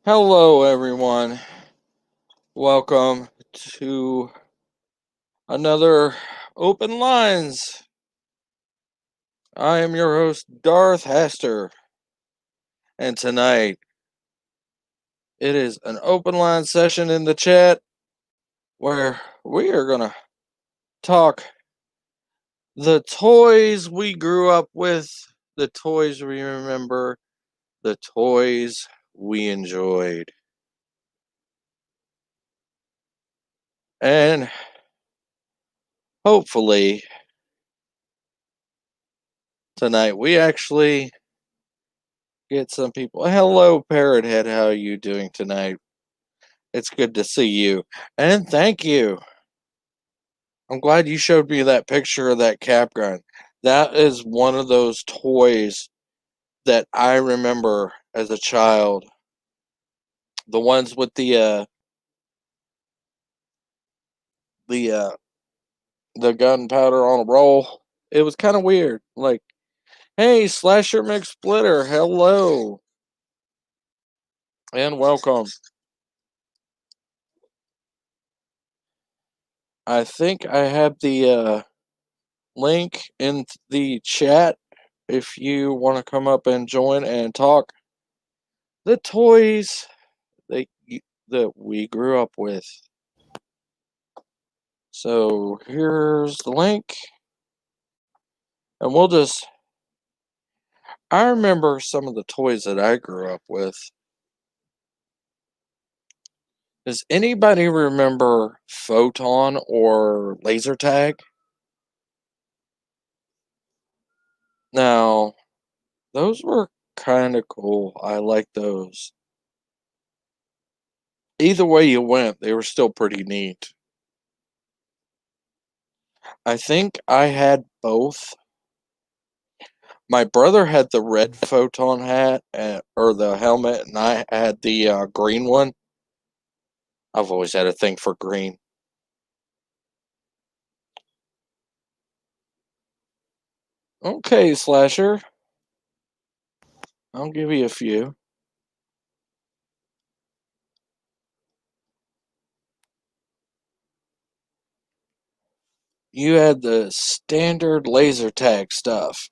Hello, everyone. Welcome to another Open Lines. I am your host, Darth Hester, and tonight it is an open line session in the chat where we are going to talk the toys we grew up with, the toys we remember, the toys we enjoyed. And hopefully, tonight we actually get some people. Hello, Parrot Head. How are you doing tonight? It's good to see you. And thank you. I'm glad you showed me that picture of that cap gun. That is one of those toys that I remember as a child. The ones with the the gunpowder on a roll. It was kind of weird. Like, hey, Slasher McSplitter, hello. And welcome. I think I have the link in the chat if you want to come up and join and talk the toys that that we grew up with. So here's the link, and we'll just. I remember some of the toys that I grew up with. Does anybody remember Photon or Laser Tag? Now, those were kind of cool. I like those. Either way you went, they were still pretty neat. I think I had both. My brother had the red photon hat or the helmet, and I had the green one. I've always had a thing for green. Okay, Slasher. I'll give you a few. You had the standard laser tag stuff.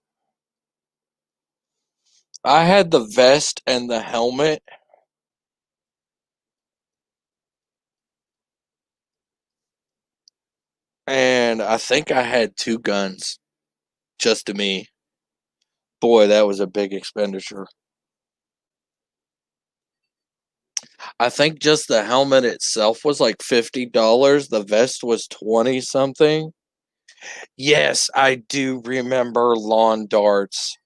I had the vest and the helmet. And I think I had two guns just to me. Boy, that was a big expenditure. I think just the helmet itself was like $50. The vest was 20 something. Yes, I do remember lawn darts.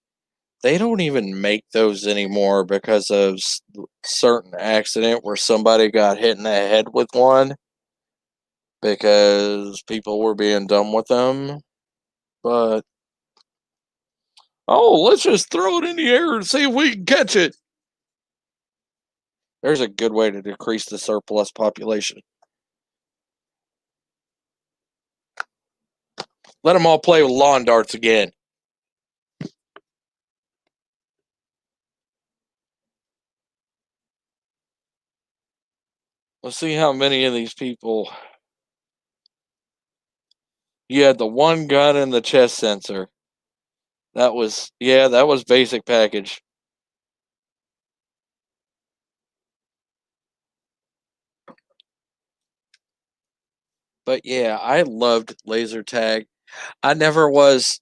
They don't even make those anymore because of certain accident where somebody got hit in the head with one because people were being dumb with them. But oh, let's just throw it in the air and see if we can catch it. There's a good way to decrease the surplus population. Let them all play with lawn darts again. Let's see how many of these people. You had the one gun and the chest sensor. That was basic package. But yeah, I loved laser tag. I never was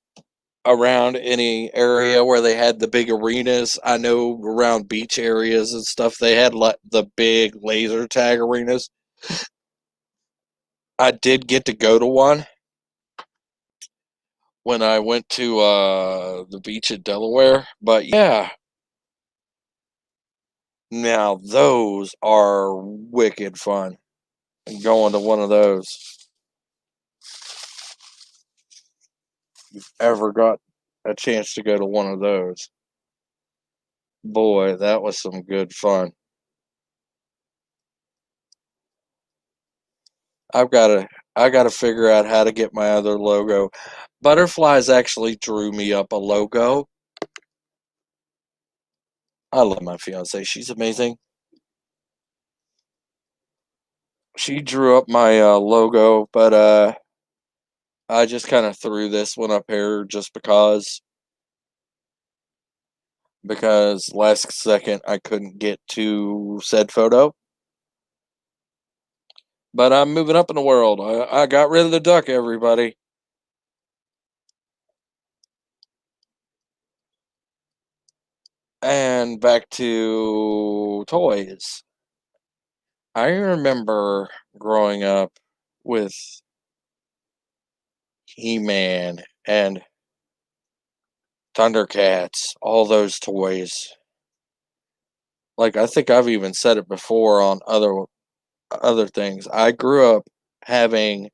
around any area where they had the big arenas. I know around beach areas and stuff they had the big laser tag arenas. I did get to go to one when I went to the beach at Delaware, but yeah. Now those are wicked fun. Going to one of those. You've ever got a chance to go to one of those. Boy, that was some good fun. I gotta figure out how to get my other logo. Butterflies actually drew me up a logo. I love my fiance. She's amazing. She drew up my logo, but I just kind of threw this one up here just because last second I couldn't get to said photo. But I'm moving up in the world. I got rid of the duck, everybody. And back to toys. I remember growing up with He-Man and Thundercats, all those toys. Like I think I've even said it before on other things. I grew up having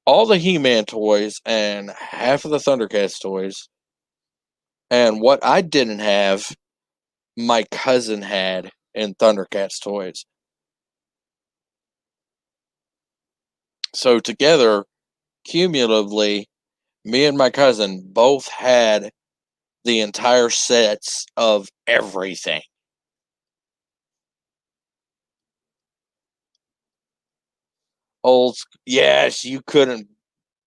all the He-Man toys and half of the Thundercats toys. And what I didn't have, my cousin had in Thundercats toys. So together, cumulatively, me and my cousin both had the entire sets of everything. Yes,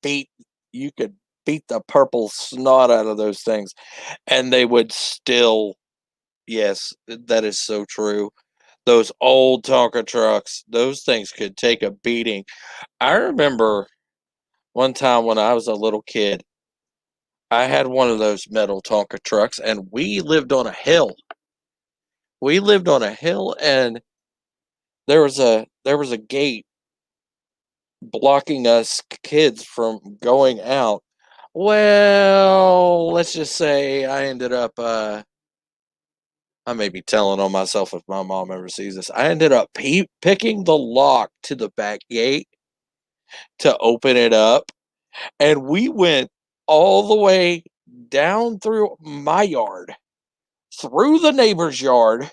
beat you could beat the purple snot out of those things, and they would still. Yes, that is so true. Those old Tonka trucks, those things could take a beating. I remember one time when I was a little kid, I had one of those metal Tonka trucks, and we lived on a hill. We lived on a hill, and there was a gate blocking us kids from going out. Well, let's just say I ended up I may be telling on myself if my mom ever sees this. I ended up picking the lock to the back gate to open it up, and we went all the way down through my yard, through the neighbor's yard,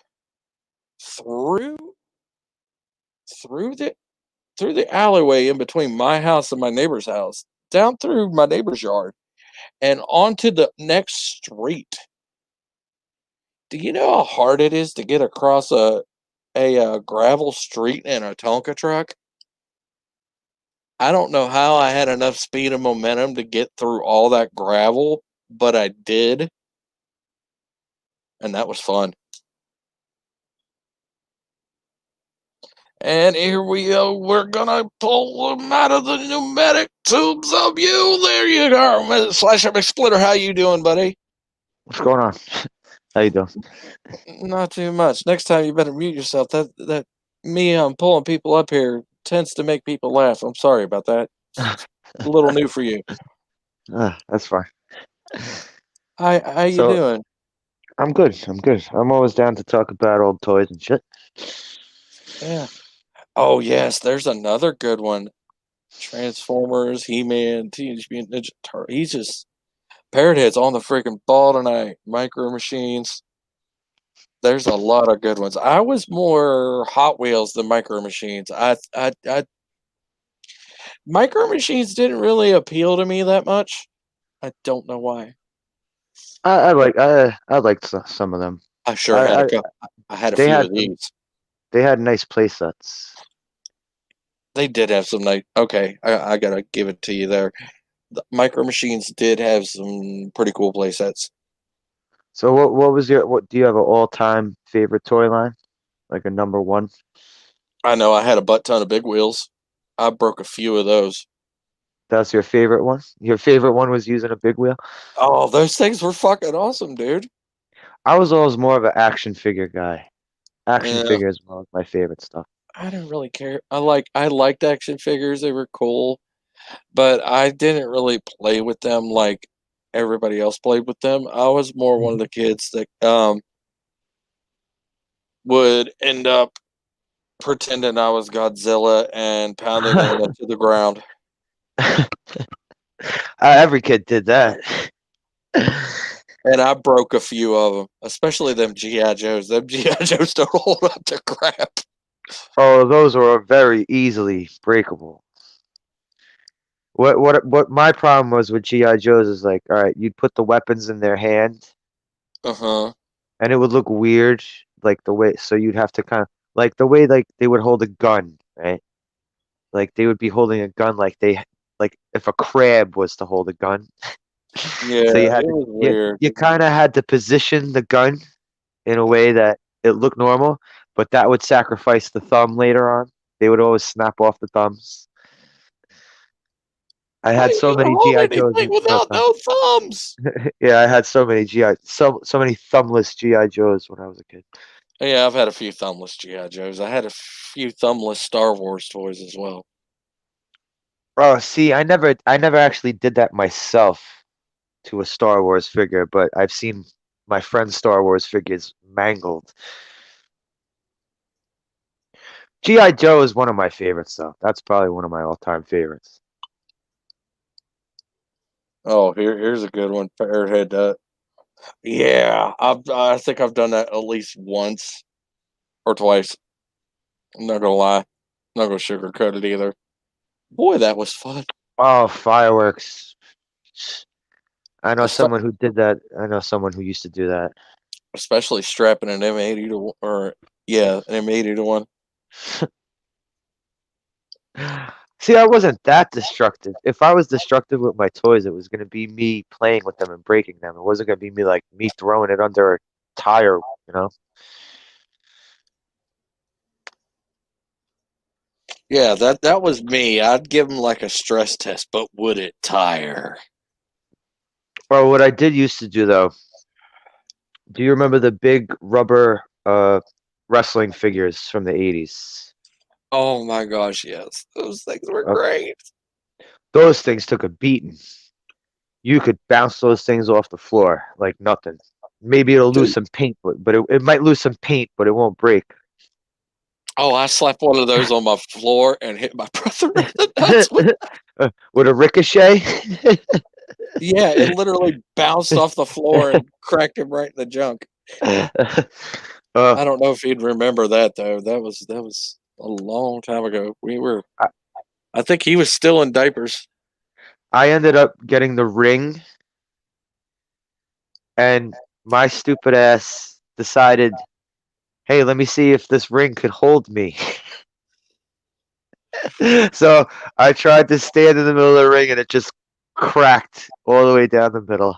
through through the through the alleyway in between my house and my neighbor's house, down through my neighbor's yard, and onto the next street. Do you know how hard it is to get across a gravel street in a Tonka truck? I don't know how I had enough speed and momentum to get through all that gravel, but I did, and that was fun. And here we go. We're gonna pull them out of the pneumatic tubes of you. There you go, Slash Epic Splitter. How you doing, buddy? What's going on? How you doing? Not too much. Next time you better mute yourself. That me pulling people up here tends to make people laugh. I'm sorry about that. It's a little new for you. That's fine. How you So doing? I'm good. I'm good. I'm always down to talk about old toys and shit. Yeah. Oh yes, there's another good one. Transformers, He-Man, Teenage Mutant Ninja Turtles. He's just Parrot Head's on the freaking ball tonight. Micro Machines. There's a lot of good ones. I was more Hot Wheels than Micro Machines. Micro Machines didn't really appeal to me that much. I don't know why. I liked some of them. I sure had a I couple. I had a they few had of these. they had nice play sets. They did have some nice. Okay, I gotta give it to you there. The Micro Machines did have some pretty cool play sets. So what was your what do you have an all time favorite toy line? Like a number one? I know I had a butt ton of big wheels. I broke a few of those. That's your favorite one? Your favorite one was using a big wheel? Oh, those things were fucking awesome, dude. I was always more of an action figure guy. Action Yeah, figures were my favorite stuff. I didn't really care. I liked action figures. They were cool, but I didn't really play with them like everybody else played with them. I was more one of the kids that would end up pretending I was Godzilla and pounding them into the ground. Every kid did that. And I broke a few of them, especially them GI Joes. Them GI Joes don't hold up to crap. Oh, those were very easily breakable. What my problem was with GI Joes is like, all right, you'd put the weapons in their hand, Uh huh. and it would look weird, like the way. So you'd have to kind of like the way like they would hold a gun, right? like they would be holding a gun like if a crab was to hold a gun. So Yeah, it was weird. you kind of had to position the gun in a way that it looked normal, but that would sacrifice the thumb later on. They would always snap off the thumbs. I How had you so gonna many hold GI Joes anything with no without thumb. no thumbs? Yeah, I had so many thumbless GI Joes when I was a kid. Yeah, I've had a few thumbless GI Joes. I had a few thumbless Star Wars toys as well. Oh, see, I never actually did that myself to a Star Wars figure, but I've seen my friend's Star Wars figures mangled. GI Joe is one of my favorites, though. That's probably one of my all-time favorites. Oh, here's a good one. Parrothead. Yeah, I think I've done that at least once or twice. I'm not gonna lie. I'm not gonna sugarcoat it either. Boy, that was fun. Oh, fireworks. I know Espe- someone who did that. I know someone who used to do that. Especially strapping an M80 to or yeah, an M80 to one. See, I wasn't that destructive. If I was destructive with my toys, it was going to be me playing with them and breaking them. It wasn't going to be me throwing it under a tire, you know? Yeah, that was me. I'd give him like a stress test, but would it tire? Or what I did used to do though, do you remember the big rubber wrestling figures from the 80s? Oh my gosh, yes. Those things were Uh, great. those things took a beating. You could bounce those things off the floor like nothing. Maybe it'll lose Dude. some paint, but it might lose some paint, but it won't break. Oh, I slapped one of those on my floor and hit my brother in the nuts with. With a ricochet. Yeah, it literally bounced off the floor and cracked him right in the junk. uh, I don't know if he'd remember that though. That was a long time ago. We were. I, I think he was still in diapers. I ended up getting the ring, and my stupid ass decided, hey, let me see if this ring could hold me. So I tried to stand in the middle of the ring, and it just cracked all the way down the middle.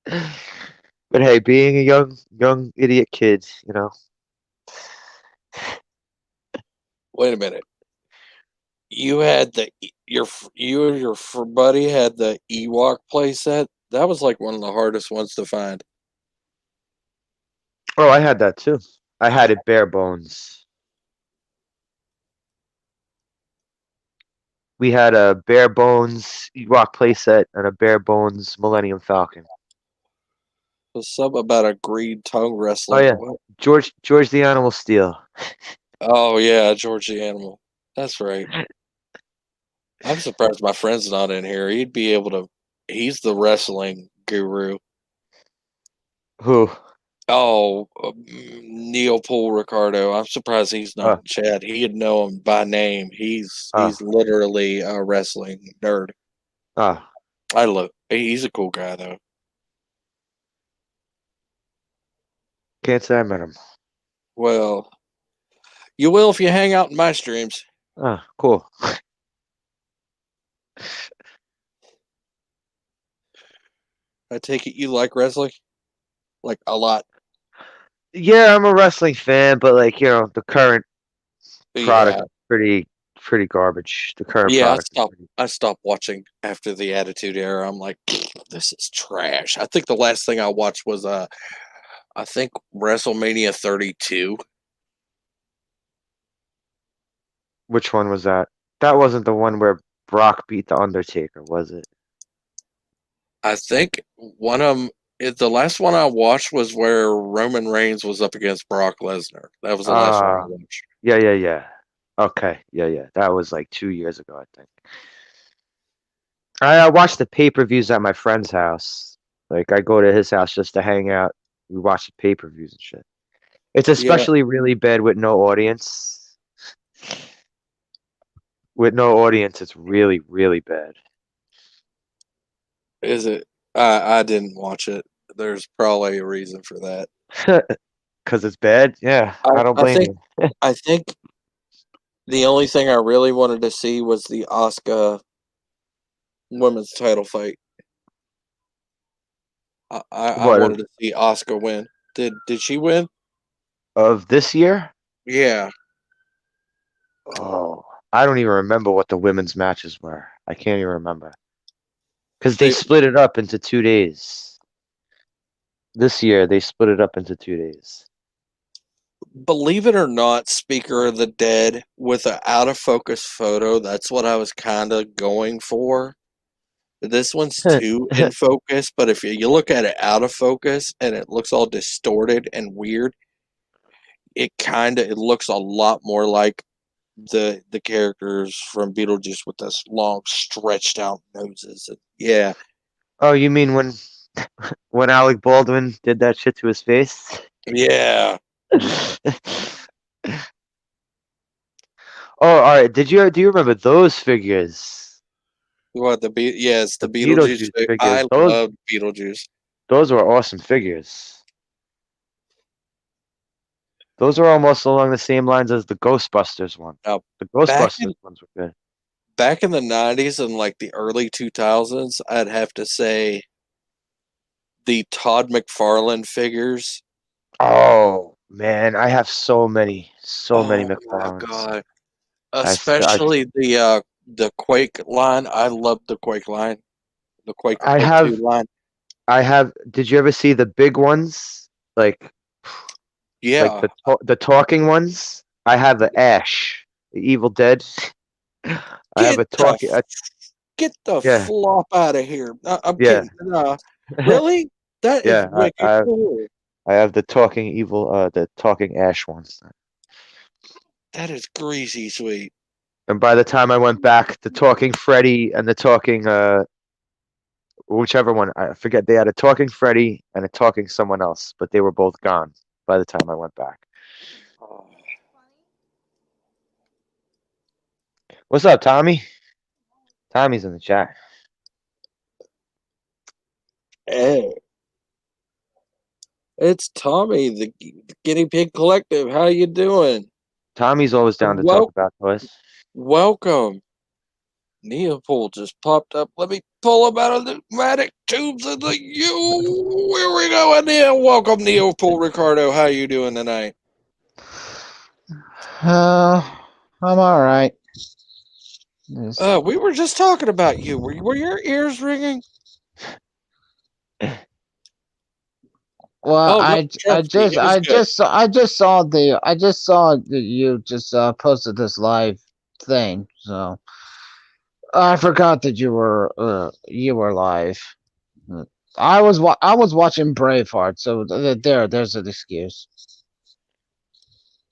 But hey, being a young idiot kid, you know. Wait a minute. You had you and your buddy had the Ewok playset. That was like one of the hardest ones to find. Oh, I had that too. I had it bare bones. We had a bare bones Ewok playset and a bare bones Millennium Falcon. There's something about a green tongue Oh wrestler. yeah, What? George the Animal Steel. Oh yeah, George the Animal. That's right. I'm surprised my friend's not in here. He'd be able to. He's the wrestling guru. Who? Oh, Neil Paul Ricardo. I'm surprised he's not Uh, in chat. He'd know him by name. uh, He's literally a wrestling nerd. uh. I love. He's a cool guy though. Can't say I met him. Well, you will if you hang out in my streams. Ah, cool. I take it you like wrestling, like a lot. Yeah, I'm a wrestling fan, but like, you know, the current product Yeah, is pretty garbage. The current yeah. product is pretty. I stopped watching after the Attitude Era. I'm like, this is trash. I think the last thing I watched was I think WrestleMania 32. Which one was that? That wasn't the one where Brock beat the Undertaker, was it? I think one of them. The last one I watched was where Roman Reigns was up against Brock Lesnar. That was the last one I Ah, watched. yeah. Okay, yeah. That was like 2 years ago, I think. I watched the pay-per-views at my friend's house. Like, I go to his house just to hang out. We watch the pay-per-views and shit. It's Yeah, especially really bad with no audience. With no audience, it's really bad. is it? I didn't watch it. There's probably a reason for that. Because it's bad? Yeah, I don't I blame think you. I think The only thing I really wanted to see was the Asuka women's title fight. I What wanted to see Asuka win. Did she win? of this year? Yeah. Oh, I don't even remember what the women's matches were. I can't even remember because they They split it up into 2 days. This year they split it up into 2 days. believe it or not, Speaker of the Dead with an out of focus photo. That's what I was kind of going for. This one's too in focus, but if you look at it out of focus and it looks all distorted and weird, it looks a lot more like the characters from Beetlejuice with this long stretched out noses. And yeah, Oh, you mean when Alec Baldwin did that shit to his face? yeah. Oh, all right. Do you remember those figures? What yes, The the Beetlejuice. Beetlejuice figures. I Those love Beetlejuice. those were awesome figures. Those are almost along the same lines as the Ghostbusters one. Now The back Ghostbusters in ones were good. back in the '90s and like the early 2000s, I'd have to say the Todd McFarlane figures. Oh man, I have so many Oh my McFarlanes. god! I, st- I Especially the Quake line. I love the Quake line. The I Quake 2 have line. I have. Did you ever see the big ones? Like Yeah. the talking ones? I have the Ash, the Evil Dead. I have Get a the talking. get the Yeah, flop out of here. I'm yeah, kidding. Really? That is yeah. wicked cool. I have the talking Ash ones. That is greasy sweet. And by the time I went back, the talking Freddy and the talking whichever one I forget, they had a talking Freddy and a talking someone else, but they were both gone by the time I went back. Oh, What's up, Tommy? Tommy's in the chat. hey, it's Tommy, the Guinea Pig Collective. How you doing? Tommy's always down to talk Well, about toys. welcome. Neopol just popped up. Let me pull him out of the pneumatic tubes of the U. Where we going, Neo? Welcome, Neopol Ricardo. How you doing tonight? Uh, I'm all right. Yes. We were just talking about you. Were your ears ringing? Well, Oh, let me jump for you. It was good. I just saw that you just posted this live thing. So I forgot that you were live. I was watching Braveheart, so there's an excuse.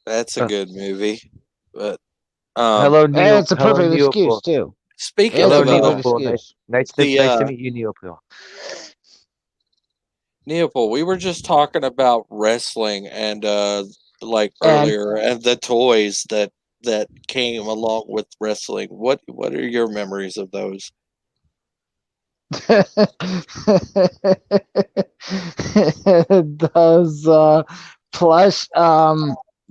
That's a Uh, good movie. But hello, And Neo. it's a Hello, perfect excuse Neopol. too. speaking It's Hello, a of perfect Neopol. excuse. the Nice to meet you, Neopol. Neopol, we were just talking about wrestling and like And earlier and the toys that came along with wrestling. What are your memories of those? those plush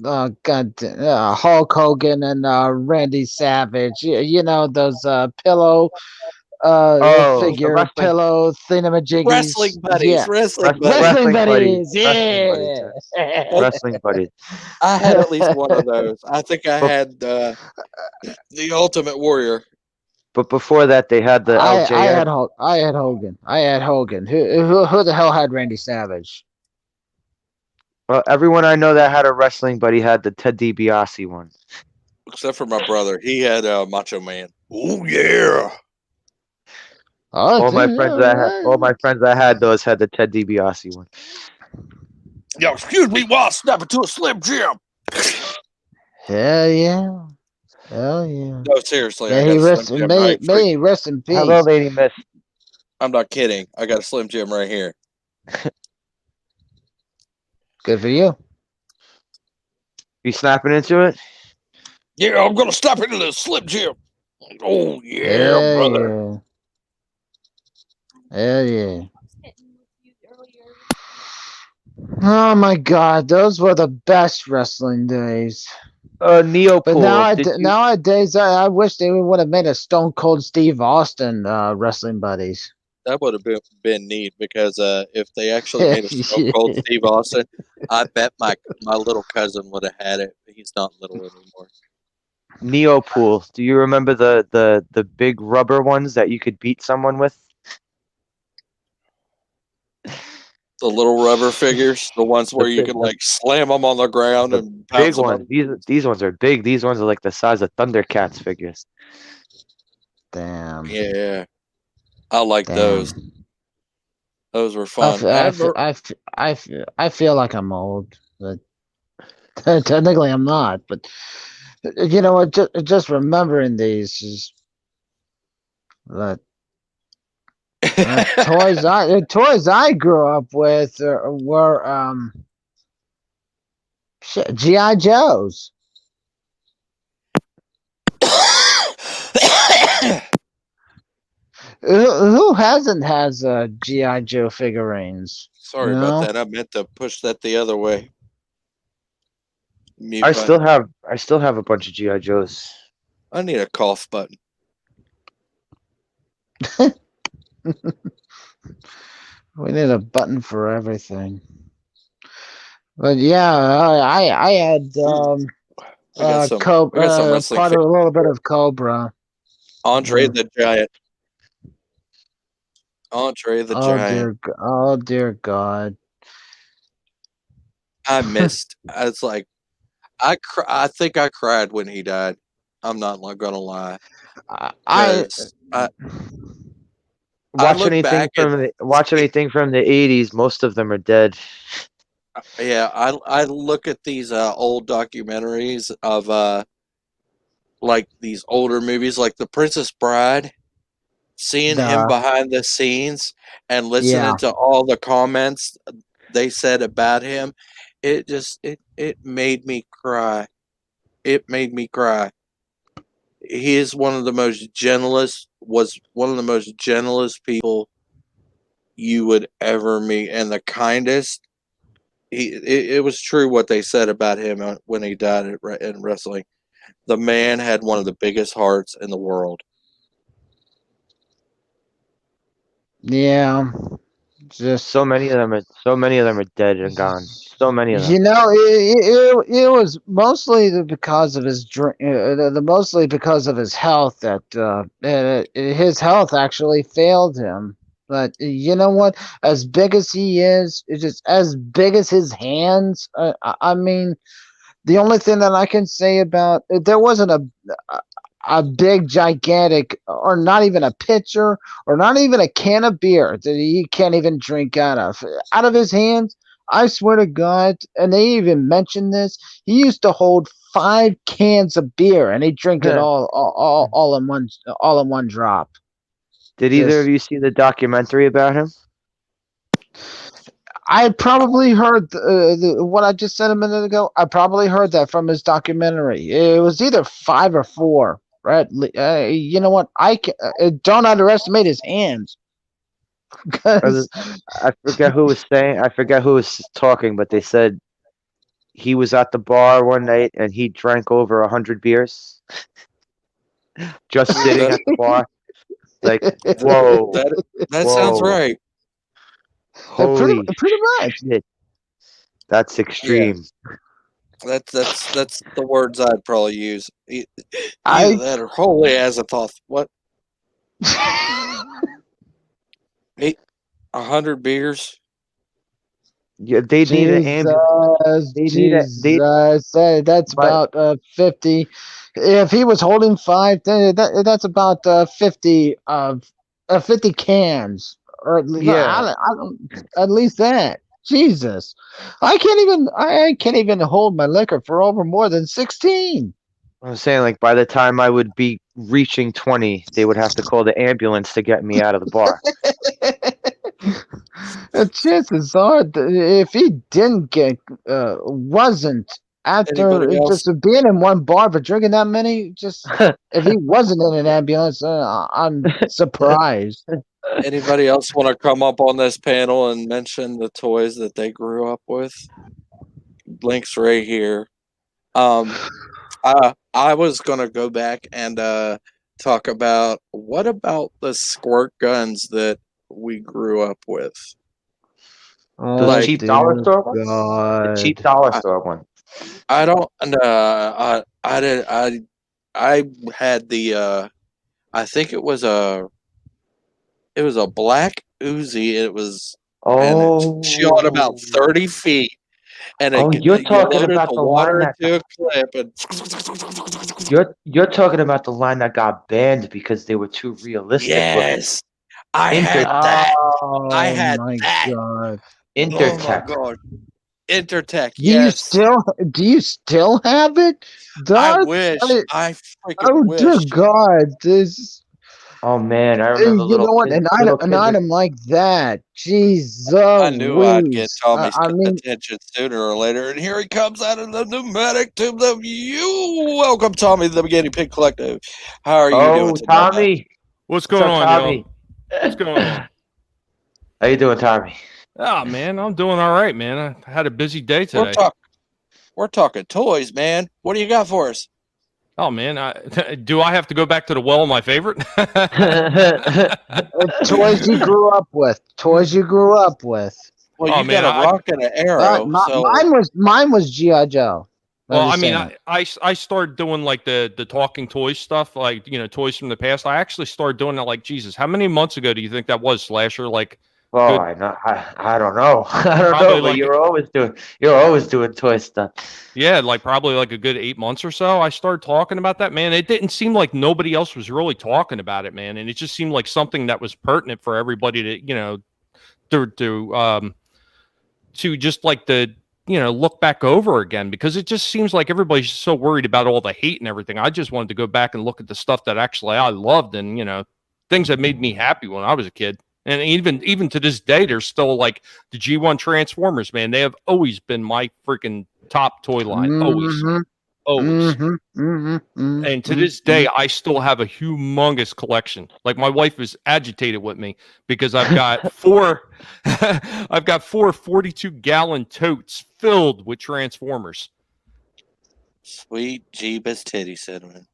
Hulk Hogan and Randy Savage, you know those pillow Oh, the figure pillow thingamajiggies, yeah, Wrestling buddies. wrestling wrestling buddies, buddies, wrestling buddies, yeah. wrestling buddies. I had at least one of those. I think I But had the Ultimate Warrior. but before that, they had the LJN. I had Hogan. I had Hogan. Who the hell had Randy Savage? Well, everyone I know that had a wrestling buddy had the Ted DiBiase one. Except for my brother. He had Macho Man. Oh yeah. Oh, All my friends I had those had the Ted DiBiase one. Yo, excuse me while I snap into a Slim Jim. hell yeah. Hell yeah. No, seriously, I May got he a Slim rest Jim right. may he rest in peace. Hello, Lady Miss. I'm not kidding. I got a Slim Jim right here. Good for you. You snapping into it? Yeah, I'm gonna stop into the Slim Jim. Oh yeah, Hell brother. yeah. Hell yeah. Oh my god, those were the best wrestling days. But Neopool. Did you? nowadays, I wish they would have made a Stone Cold Steve Austin wrestling buddies. That would have been neat because if they actually made a Stone Cold Steve Austin, I bet my little cousin would have had it. He's not little anymore. Neopool. Do you remember the big rubber ones that you could beat someone with? The little rubber figures, the ones where you big- can like slam them on the ground The and bounce big them ones. up. These ones are big. These ones are like the size of Thundercats figures. Damn. Yeah, I like Damn. those. Those were fun. I feel like I'm old, but technically I'm not. But you know what? Just remembering these is that the toys I grew up with were GI Joes. Who hasn't has GI Joe figurines? Sorry You about know? that. I meant to push that the other way. Mute I button. still have a bunch of GI Joes. I need a cough button. We need a button for everything. But yeah, I had I got some wrestling quite a little bit of Cobra. Andre the Giant. Andre the Giant. Oh dear God! I missed. It's like I think I cried when he died. I'm not gonna lie. I 'Cause I look back at watch anything from the 80s. Most of them are dead. yeah, I look at these old documentaries of like these older movies like The Princess Bride, seeing him behind the scenes and listening Yeah. to all the comments they said about him, it made me cry. It made me cry. He is one of the most gentlest people you would ever meet and the kindest. It was true what they said about him when he died in wrestling. The man had one of the biggest hearts in the world. Yeah. Just So many of them are dead and gone. So many of them. you know, it was mostly because of his mostly because of his health that his health actually failed him. But you know what? As big as he is, it's just as big as his hands. I mean, the only thing that I can say about there wasn't a big gigantic or not even a pitcher or not even a can of beer that he can't even drink out of his hands. I swear to God, and they even mentioned this. He used to hold 5 cans of beer, and he'd drink it all in one drop. Did either of you see the documentary about him? I probably heard what I just said a minute ago. I probably heard that from his documentary. It was either 5 or 4. Right? You know what? Don't underestimate his hands. I forget who was saying. I forget who was talking, but they said he was at the bar one night and he drank over 100 beers, just sitting at the bar. Like, whoa! That sounds right. Holy pretty much. Shit. That's extreme. Yeah. That's the words I'd probably use. Either that or holy Azathoth. What? 100 beers. Yeah, they need an ambulance. That's about 50. If he was holding 5, that's about 50 50 cans, or at least that. Jesus, I can't even hold my liquor for over more than 16. I'm saying, like, by the time I would be reaching 20, they would have to call the ambulance to get me out of the bar. The chances are, if he didn't wasn't after just being in one bar for drinking that many, just if he wasn't in an ambulance, I'm surprised. Anybody else want to come up on this panel and mention the toys that they grew up with? Link's right here. I was gonna go back and talk about what about the squirt guns that we grew up with. Those Like, cheap dear dollar store ones? The God. cheap dollar I- store one. I don't. I did. I had the. I think it was a. It was a black Uzi. It was. And it shot about 30 feet. And Oh, it, you're you talking loaded about the the line water that into a clip and. you're talking about the line that got banned because they were too realistic looking. Yes, I Inter had that. I Oh had my that. God. Oh my Intertech. god. Intertech, Do you yes. still have it? I Doc? wish. I- I freaking oh dear wish. God. This Oh man, I remember you know what? little An kids. item like that. Jesus. I knew I'd get Tommy's I mean, attention sooner or later, and here he comes out of the pneumatic tube. You welcome, Tommy, the Guinea Pig Collective. How are you doing Oh, today? Tommy. What's What's going up, on, Tommy? y'all? What's going on? How you doing, Tommy? Oh man, I'm doing all right, man. I had a busy day today. We're talking toys, man. What do you got for us? Oh man, do I have to go back to the well, my favorite? toys you grew up with. Toys you grew up with. Well, Oh, you man, got a rock and an arrow. So Mine was G.I. Joe. Well, I Just mean, saying. I started doing like the talking toys stuff, like toys from the past. I actually started doing it like Jesus. How many months ago do you think that was, Slasher? Like, Oh, good- I know. I don't know. I don't Probably know, but like- you're always doing toy stuff. yeah, like probably like a good 8 months or so. I started talking about that, man. It didn't seem like nobody else was really talking about it, man, and it just seemed like something that was pertinent for everybody to just like the look back over again, because it just seems like everybody's so worried about all the hate and everything. I just wanted to go back and look at the stuff that actually I loved, and things that made me happy when I was a kid. And even to this day, there's still like the G1 Transformers, man. They have always been my freaking top toy line. Always. And to this day, I still have a humongous collection. Like, my wife is agitated with me because I've got four 42-gallon totes filled with Transformers. sweet Jeebus titty cinnamon.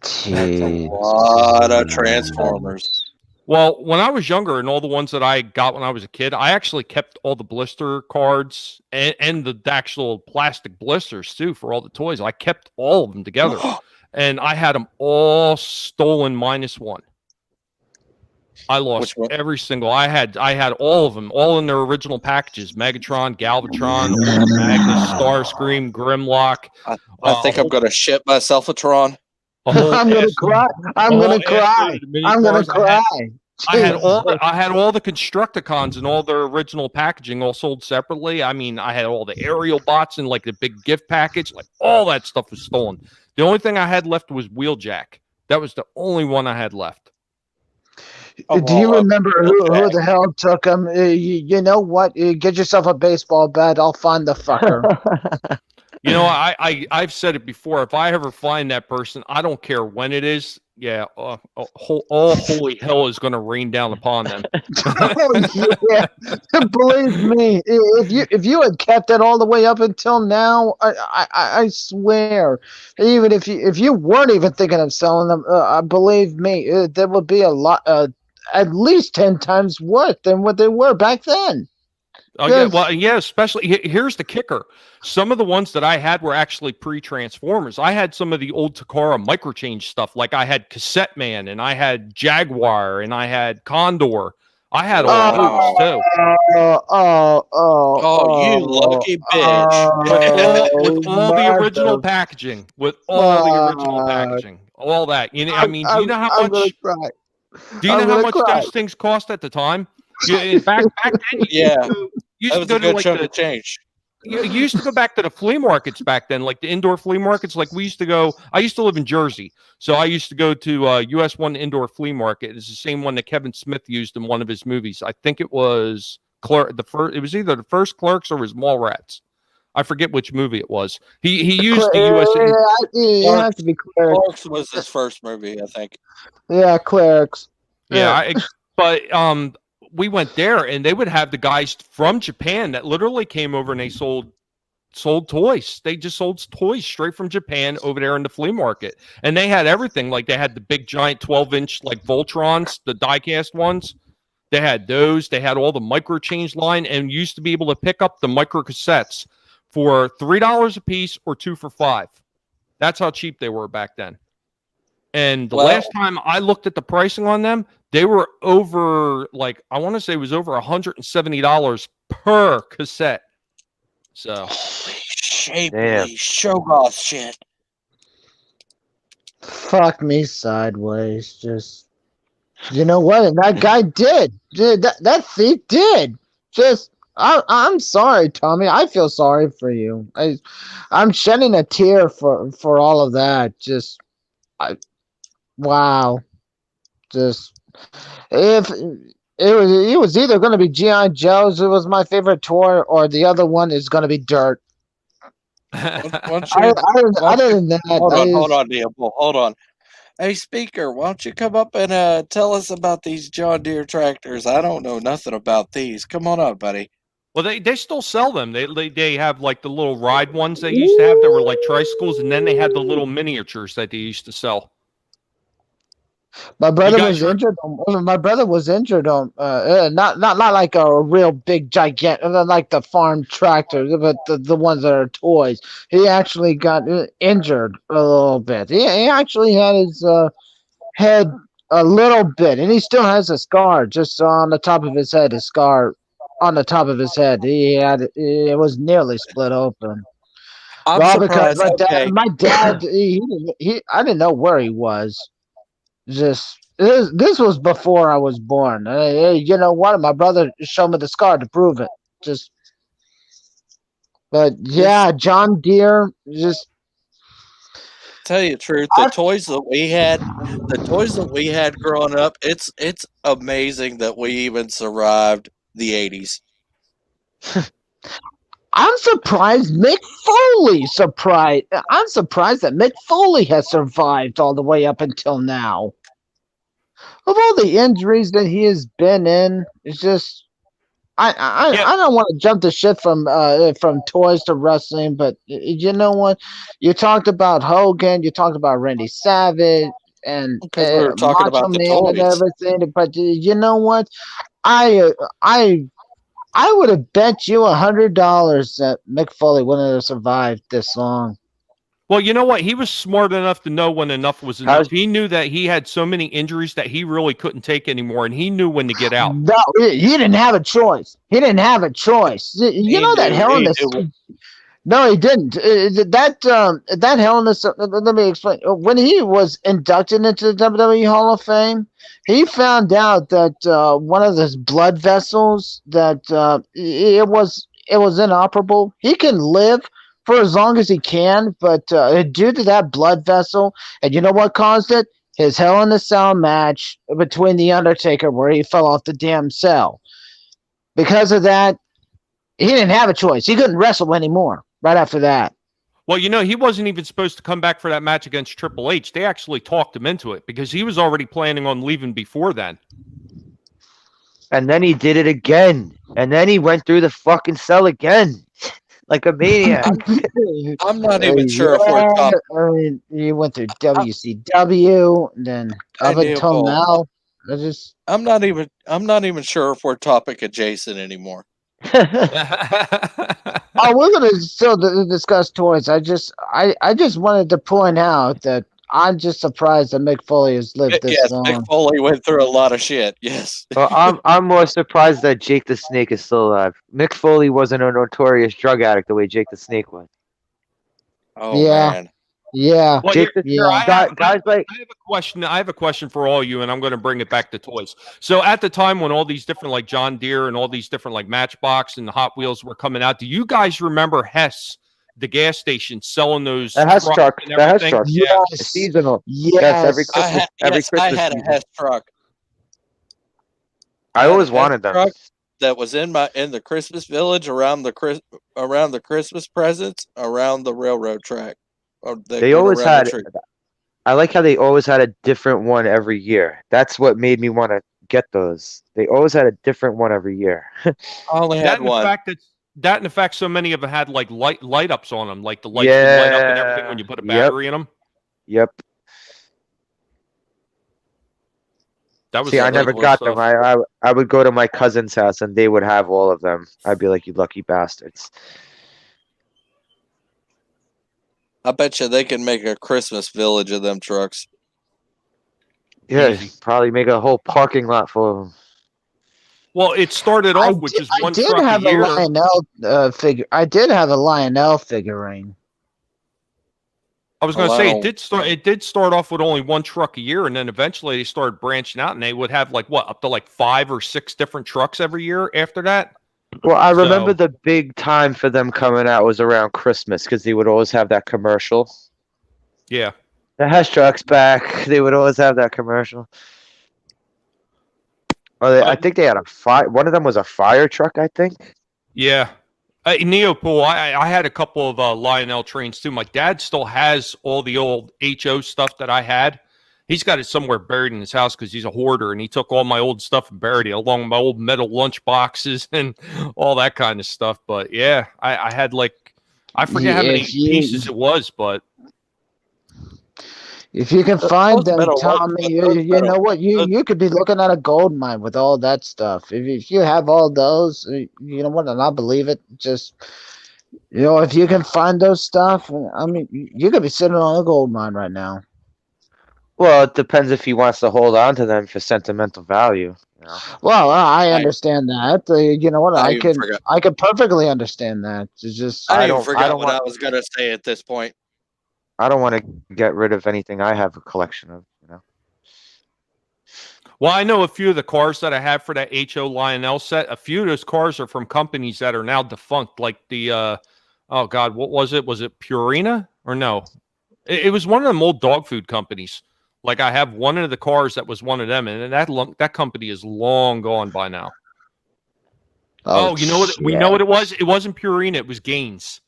Jeez. That's a lot of Transformers. Well, when I was younger and all the ones that I got when I was a kid, I actually kept all the blister cards and the actual plastic blisters too for all the toys. I kept all of them together, and I had them all stolen minus one. I lost every single. I had all of them, all in their original packages: Megatron, Galvatron, Magnus, Starscream, Grimlock. I think I'm gonna ship myself a Tron. I'm gonna cry. I'm gonna cry. I'm gonna cry. I had all the Constructicons and all their original packaging all sold separately. I mean, I had all the aerial bots in like the big gift package. Like, all that stuff was stolen. The only thing I had left was Wheeljack. That was the only one I had left. Do you remember who the hell took him? You know what? Get yourself a baseball bat. I'll find the fucker. I've said it before. If I ever find that person, I don't care when it is. Yeah, all holy hell is going to rain down upon them. Oh, yeah. Believe me, if you had kept it all the way up until now, I swear, even if you weren't even thinking of selling them, believe me, there would be a lot, at least 10 times worth than what they were back then. Oh yeah, well yeah. Especially here's the kicker: some of the ones that I had were actually pre-Transformers. I had some of the old Takara microchange stuff, like I had Cassette Man, and I had Jaguar, and I had Condor. I had all those too. You lucky bitch! With all the original packaging, all that. I mean, do you know how much? Do you know how much those things cost at the time? Back then, that was a good chunk of change. You used to go back to the flea markets back then, like the indoor flea markets. Like we used to go. I used to live in Jersey, so I used to go to US 1 indoor flea market. It's the same one that Kevin Smith used in one of his movies. I think it was It was either the first Clerks or it was Mallrats. I forget which movie it was. He used the US. It has to be Clerks. Clerks was his first movie, I think. Yeah, Clerks. Yeah, but we went there, and they would have the guys from Japan that literally came over and they sold sold toys. They just sold toys straight from Japan over there in the flea market. And they had everything. Like they had the big giant 12-inch like Voltrons, the die-cast ones. They had those. They had all the micro change line, and you used to be able to pick up the micro cassettes for $3 a piece or 2 for $5. That's how cheap they were back then. And the last time I looked at the pricing on them, they were over, like, I want to say it was over $170 per cassette. So, shapely Shoggoth shit. Fuck me sideways. Just, you know what? And that guy did. That thief did. Just, I'm sorry, Tommy. I feel sorry for you. I'm shedding a tear for all of that. Just, wow. Just, if it was either going to be G.I. Joe's, it was my favorite toy, or the other one is going to be Dirt. Other than that, hold on, Neil. Hold on. Hey, Speaker, why don't you come up and tell us about these John Deere tractors? I don't know nothing about these. Come on up, buddy. well, they still sell them. They have like the little ride ones they used to have that were like tricycles, and then they had the little miniatures that they used to sell. My brother guys was injured. My brother was injured on not like a real big gigantic, like the farm tractor, but the ones that are toys. He actually got injured a little bit. He actually had his head a little bit, and he still has a scar just on the top of his head. A scar on the top of his head. It was nearly split open. I'm surprised. My dad, I didn't know where he was. Just this was before I was born. You know what? My brother showed me the scar to prove it. But yeah, John Deere. Just tell you the truth, the toys that we had growing up, it's amazing that we even survived the 80s. I'm surprised Mick Foley surprised. I'm surprised that Mick Foley has survived all the way up until now. Of all the injuries that he has been in, it's just I don't want to jump the shit from toys to wrestling, but you know what? You talked about Hogan, you talked about Randy Savage, and because we were talking Macho about the Man and toys. everything. But you know what? I would have bet you $100 that Mick Foley wouldn't have survived this long. Well, you know what? He was smart enough to know when enough was enough. He knew that he had so many injuries that he really couldn't take anymore, and he knew when to get out. No, he didn't have a choice. You know that Hell in the... No, he didn't. That Hell in the... Let me explain. When he was inducted into the WWE Hall of Fame, he found out that one of his blood vessels, that it was inoperable. He can live for as long as he can, but due to that blood vessel, and you know what caused it? His Hell in a Cell match between The Undertaker, where he fell off the damn cell. Because of that, he didn't have a choice. He couldn't wrestle anymore right after that. Well, you know, he wasn't even supposed to come back for that match against Triple H. They actually talked him into it because he was already planning on leaving before then. And then he did it again. And then he went through the fucking cell again. Like a maniac. I'm not even sure if we're top. I mean, you went through WCW, and then up until now, I'm not even sure if we're topic adjacent anymore. Oh, we're gonna still discuss toys. I just wanted to point out that I'm just surprised that Mick Foley has lived this long. Mick Foley went through a lot of shit. Yes. Well, I'm more surprised that Jake the Snake is still alive. Mick Foley wasn't a notorious drug addict the way Jake the Snake was. Oh yeah. Man. Yeah. Well, Jake the Snake. I have a question for all you, and I'm going to bring it back to toys. So at the time when all these different like John Deere and all these different like Matchbox and the Hot Wheels were coming out, do you guys remember Hess, the gas station, selling those Hess trucks? and everything? Yeah, Yes. seasonal. Yes. Every Christmas. I had a Hess truck. I always wanted them. That was in the Christmas village around the Christmas presents around the railroad track. They always had. I like how they always had a different one every year. That's what made me want to get those. They always had a different one every year. I only had one. That and the fact so many of them had like light ups on them, like the lights would light up and everything when you put a battery in them. Yep. That was See, I the never cool got stuff. them. I would go to my cousin's house and they would have all of them. I'd be like, you lucky bastards. I bet you they can make a Christmas village of them trucks. Yeah, Easy. probably make a whole parking lot full of them. Well, it started off with just one did truck a have a year. Lionel figure. I did have a Lionel figurine. I was going to say Hello. it did start off with only one truck a year, and then eventually they started branching out, and they would have like what, up to like 5 or 6 different trucks every year after that. Well, I remember So- the big time for them coming out was around Christmas because they would always have that commercial. Yeah. The Hess truck's back. They would always have that commercial. I think they had a fire. One of them was a fire truck, I think. Yeah. Neopool, I had a couple of Lionel trains too. My dad still has all the old HO stuff that I had. He's got it somewhere buried in his house because he's a hoarder, and he took all my old stuff and buried it along with my old metal lunch boxes and all that kind of stuff. But yeah, I had like, I forget how many pieces it was, but If you can find those them, metal Tommy, ones, you, those you metal- know what? You could be looking at a gold mine with all that stuff. If you have all those, you know what? And I believe it. Just if you can find those stuff, I mean, you could be sitting on a gold mine right now. Well, it depends if he wants to hold on to them for sentimental value. You know? Well, I understand that. You know what? I I even can forgot. I can perfectly understand that. It's just I don't- even forgot don't what want- I was gonna say at this point. I don't want to get rid of anything I have a collection of. You know. well, I know a few of the cars that I have for that HO Lionel set. A few of those cars are from companies that are now defunct, like the oh God, what was it? Was it Purina or no? It was one of them old dog food companies. Like I have one of the cars that was one of them, and that company is long gone by now. Oh, you know what? We know what it was. It wasn't Purina. It was Gaines.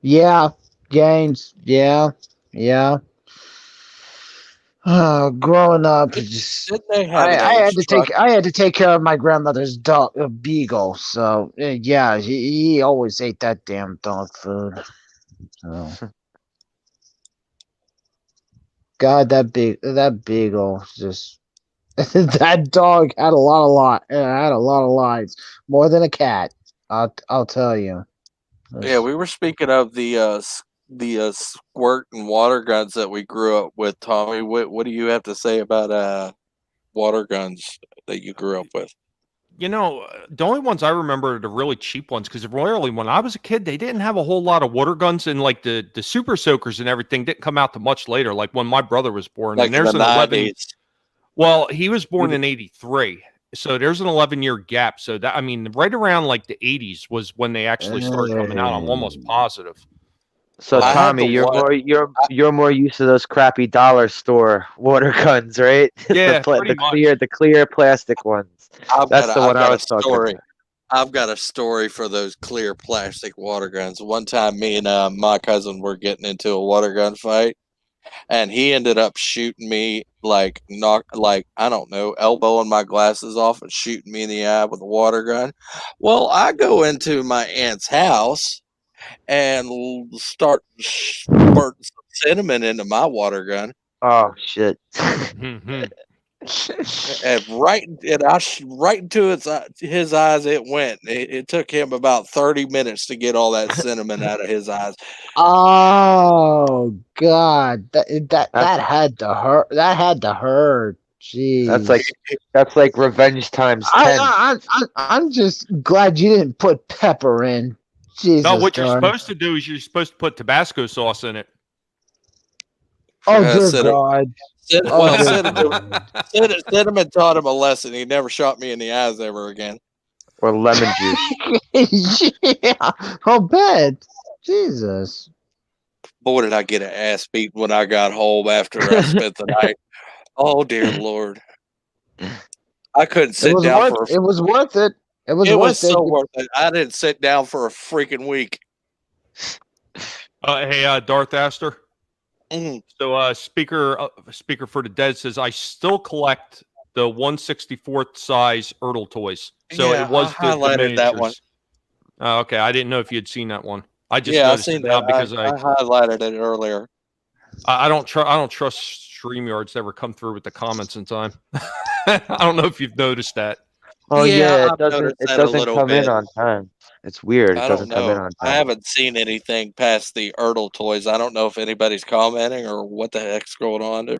Yeah, Gaines. Yeah. Growing up, just, Didn't they have an I had age to truck? take care of my grandmother's dog, beagle. So yeah, he always ate that damn dog food. So. God, that beagle just that dog had a lot of lives, more than a cat. I'll tell you. Yeah, we were speaking of the squirt and water guns that we grew up with. Tommy, what do you have to say about water guns that you grew up with? You know, the only ones I remember are the really cheap ones because really, when I was a kid, they didn't have a whole lot of water guns, and like the super soakers and everything didn't come out to much later. Like when my brother was born, Like and in there's the an 11. 90s. Well, he was born in '83, so there's an 11-year gap. So that, I mean, right around like the '80s was when they actually started coming out. I'm almost positive. So I had Tommy, the you're more used to those crappy dollar store water guns, right? Yeah, the pretty much. the clear plastic ones. That's the one I was talking story. about. I've got a story for those clear plastic water guns. One time, me and my cousin were getting into a water gun fight, and he ended up shooting me I don't know, elbowing my glasses off and shooting me in the eye with a water gun. Well, I go into my aunt's house and start squirting some cinnamon into my water gun. Oh shit! Mhm. And right into his eyes it went. It took him about 30 minutes to get all that cinnamon out of his eyes. Oh God, that had to hurt. That had to hurt. Jeez. That's like revenge times 10. I'm just glad you didn't put pepper in. Jesus. No, what you're darn. supposed to do is you're supposed to put Tabasco sauce in it. Oh good Cinnamon- God. Well, good. cinnamon taught him a lesson. He never shot me in the eyes ever again. Or lemon juice. Yeah, I'll bet. Jesus. Boy, did I get an ass beat when I got home after I spent the night. Oh dear Lord, I couldn't sit down for. It was worth it. It was It worth was so worth it. I didn't sit down for a freaking week. Hey, Darth Aster. Mm. So, speaker for the dead says I still collect the 1/64th size Ertl toys. So Yeah, it was I highlighted that one. miniatures. Oh, okay. I didn't know if you had seen that one. I just Yeah, I noticed seen it now that. because I highlighted it earlier. I don't trust StreamYards to ever come through with the comments in time. I don't know if you've noticed that. Oh Yeah, yeah, I've noticed it that a doesn't little come in bit. on time. It's weird. It I don't doesn't come in know. on I time. haven't seen anything past the Ertl toys. I don't know if anybody's commenting or what the heck's going on.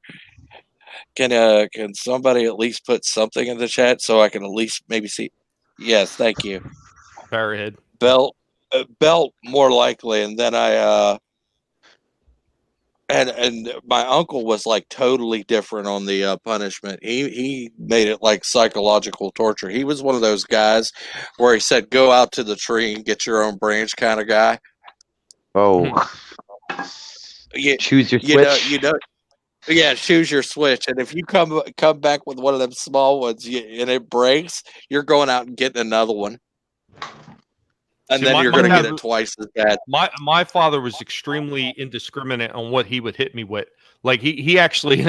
Can somebody at least put something in the chat so I can at least maybe see? Yes, thank you. Parrothead. Belt more likely, and then I and my uncle was like totally different on the punishment. He made it like psychological torture. He was one of those guys where he said, "Go out to the tree and get your own branch," kind of guy. Oh, You, choose your you know, switch. yeah. Choose your switch, and if you come back with one of them small ones and it breaks, you're going out and getting another one, and See, then my you're going to dad get it was- twice as bad. My father was extremely indiscriminate on what he would hit me with. Like he actually,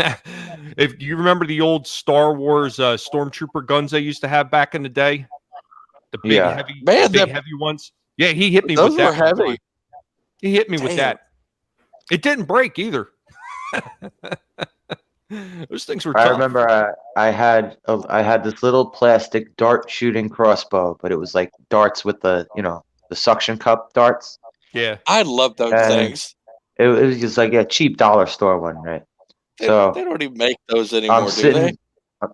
if you remember the old Star Wars stormtrooper guns they used to have back in the day, the big Yeah. heavy, Man, big that- heavy ones. Yeah, he hit me Those with that. were heavy. one time. He hit me with Damn. that. It didn't break either. Those things were I tough. remember I had this little plastic dart shooting crossbow, but it was like darts with the the suction cup darts. Yeah. I love those And things. It was just like a cheap dollar store one, right? They, So they don't even make those anymore, I'm do sitting. they?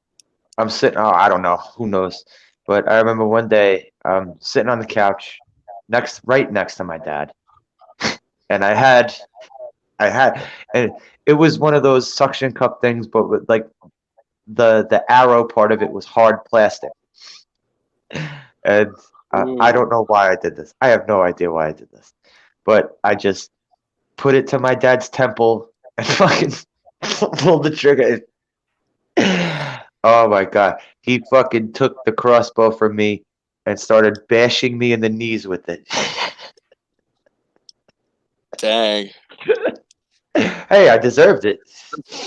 I'm sitting. Oh, I don't know. Who knows? But I remember one day I'm sitting on the couch, right next to my dad, and I had, and it was one of those suction cup things, but with like the arrow part of it was hard plastic, and I don't know why I did this. I have no idea why I did this, but I just put it to my dad's temple and fucking pulled the trigger. Oh my god. He fucking took the crossbow from me and started bashing me in the knees with it. Dang. Hey, I deserved it.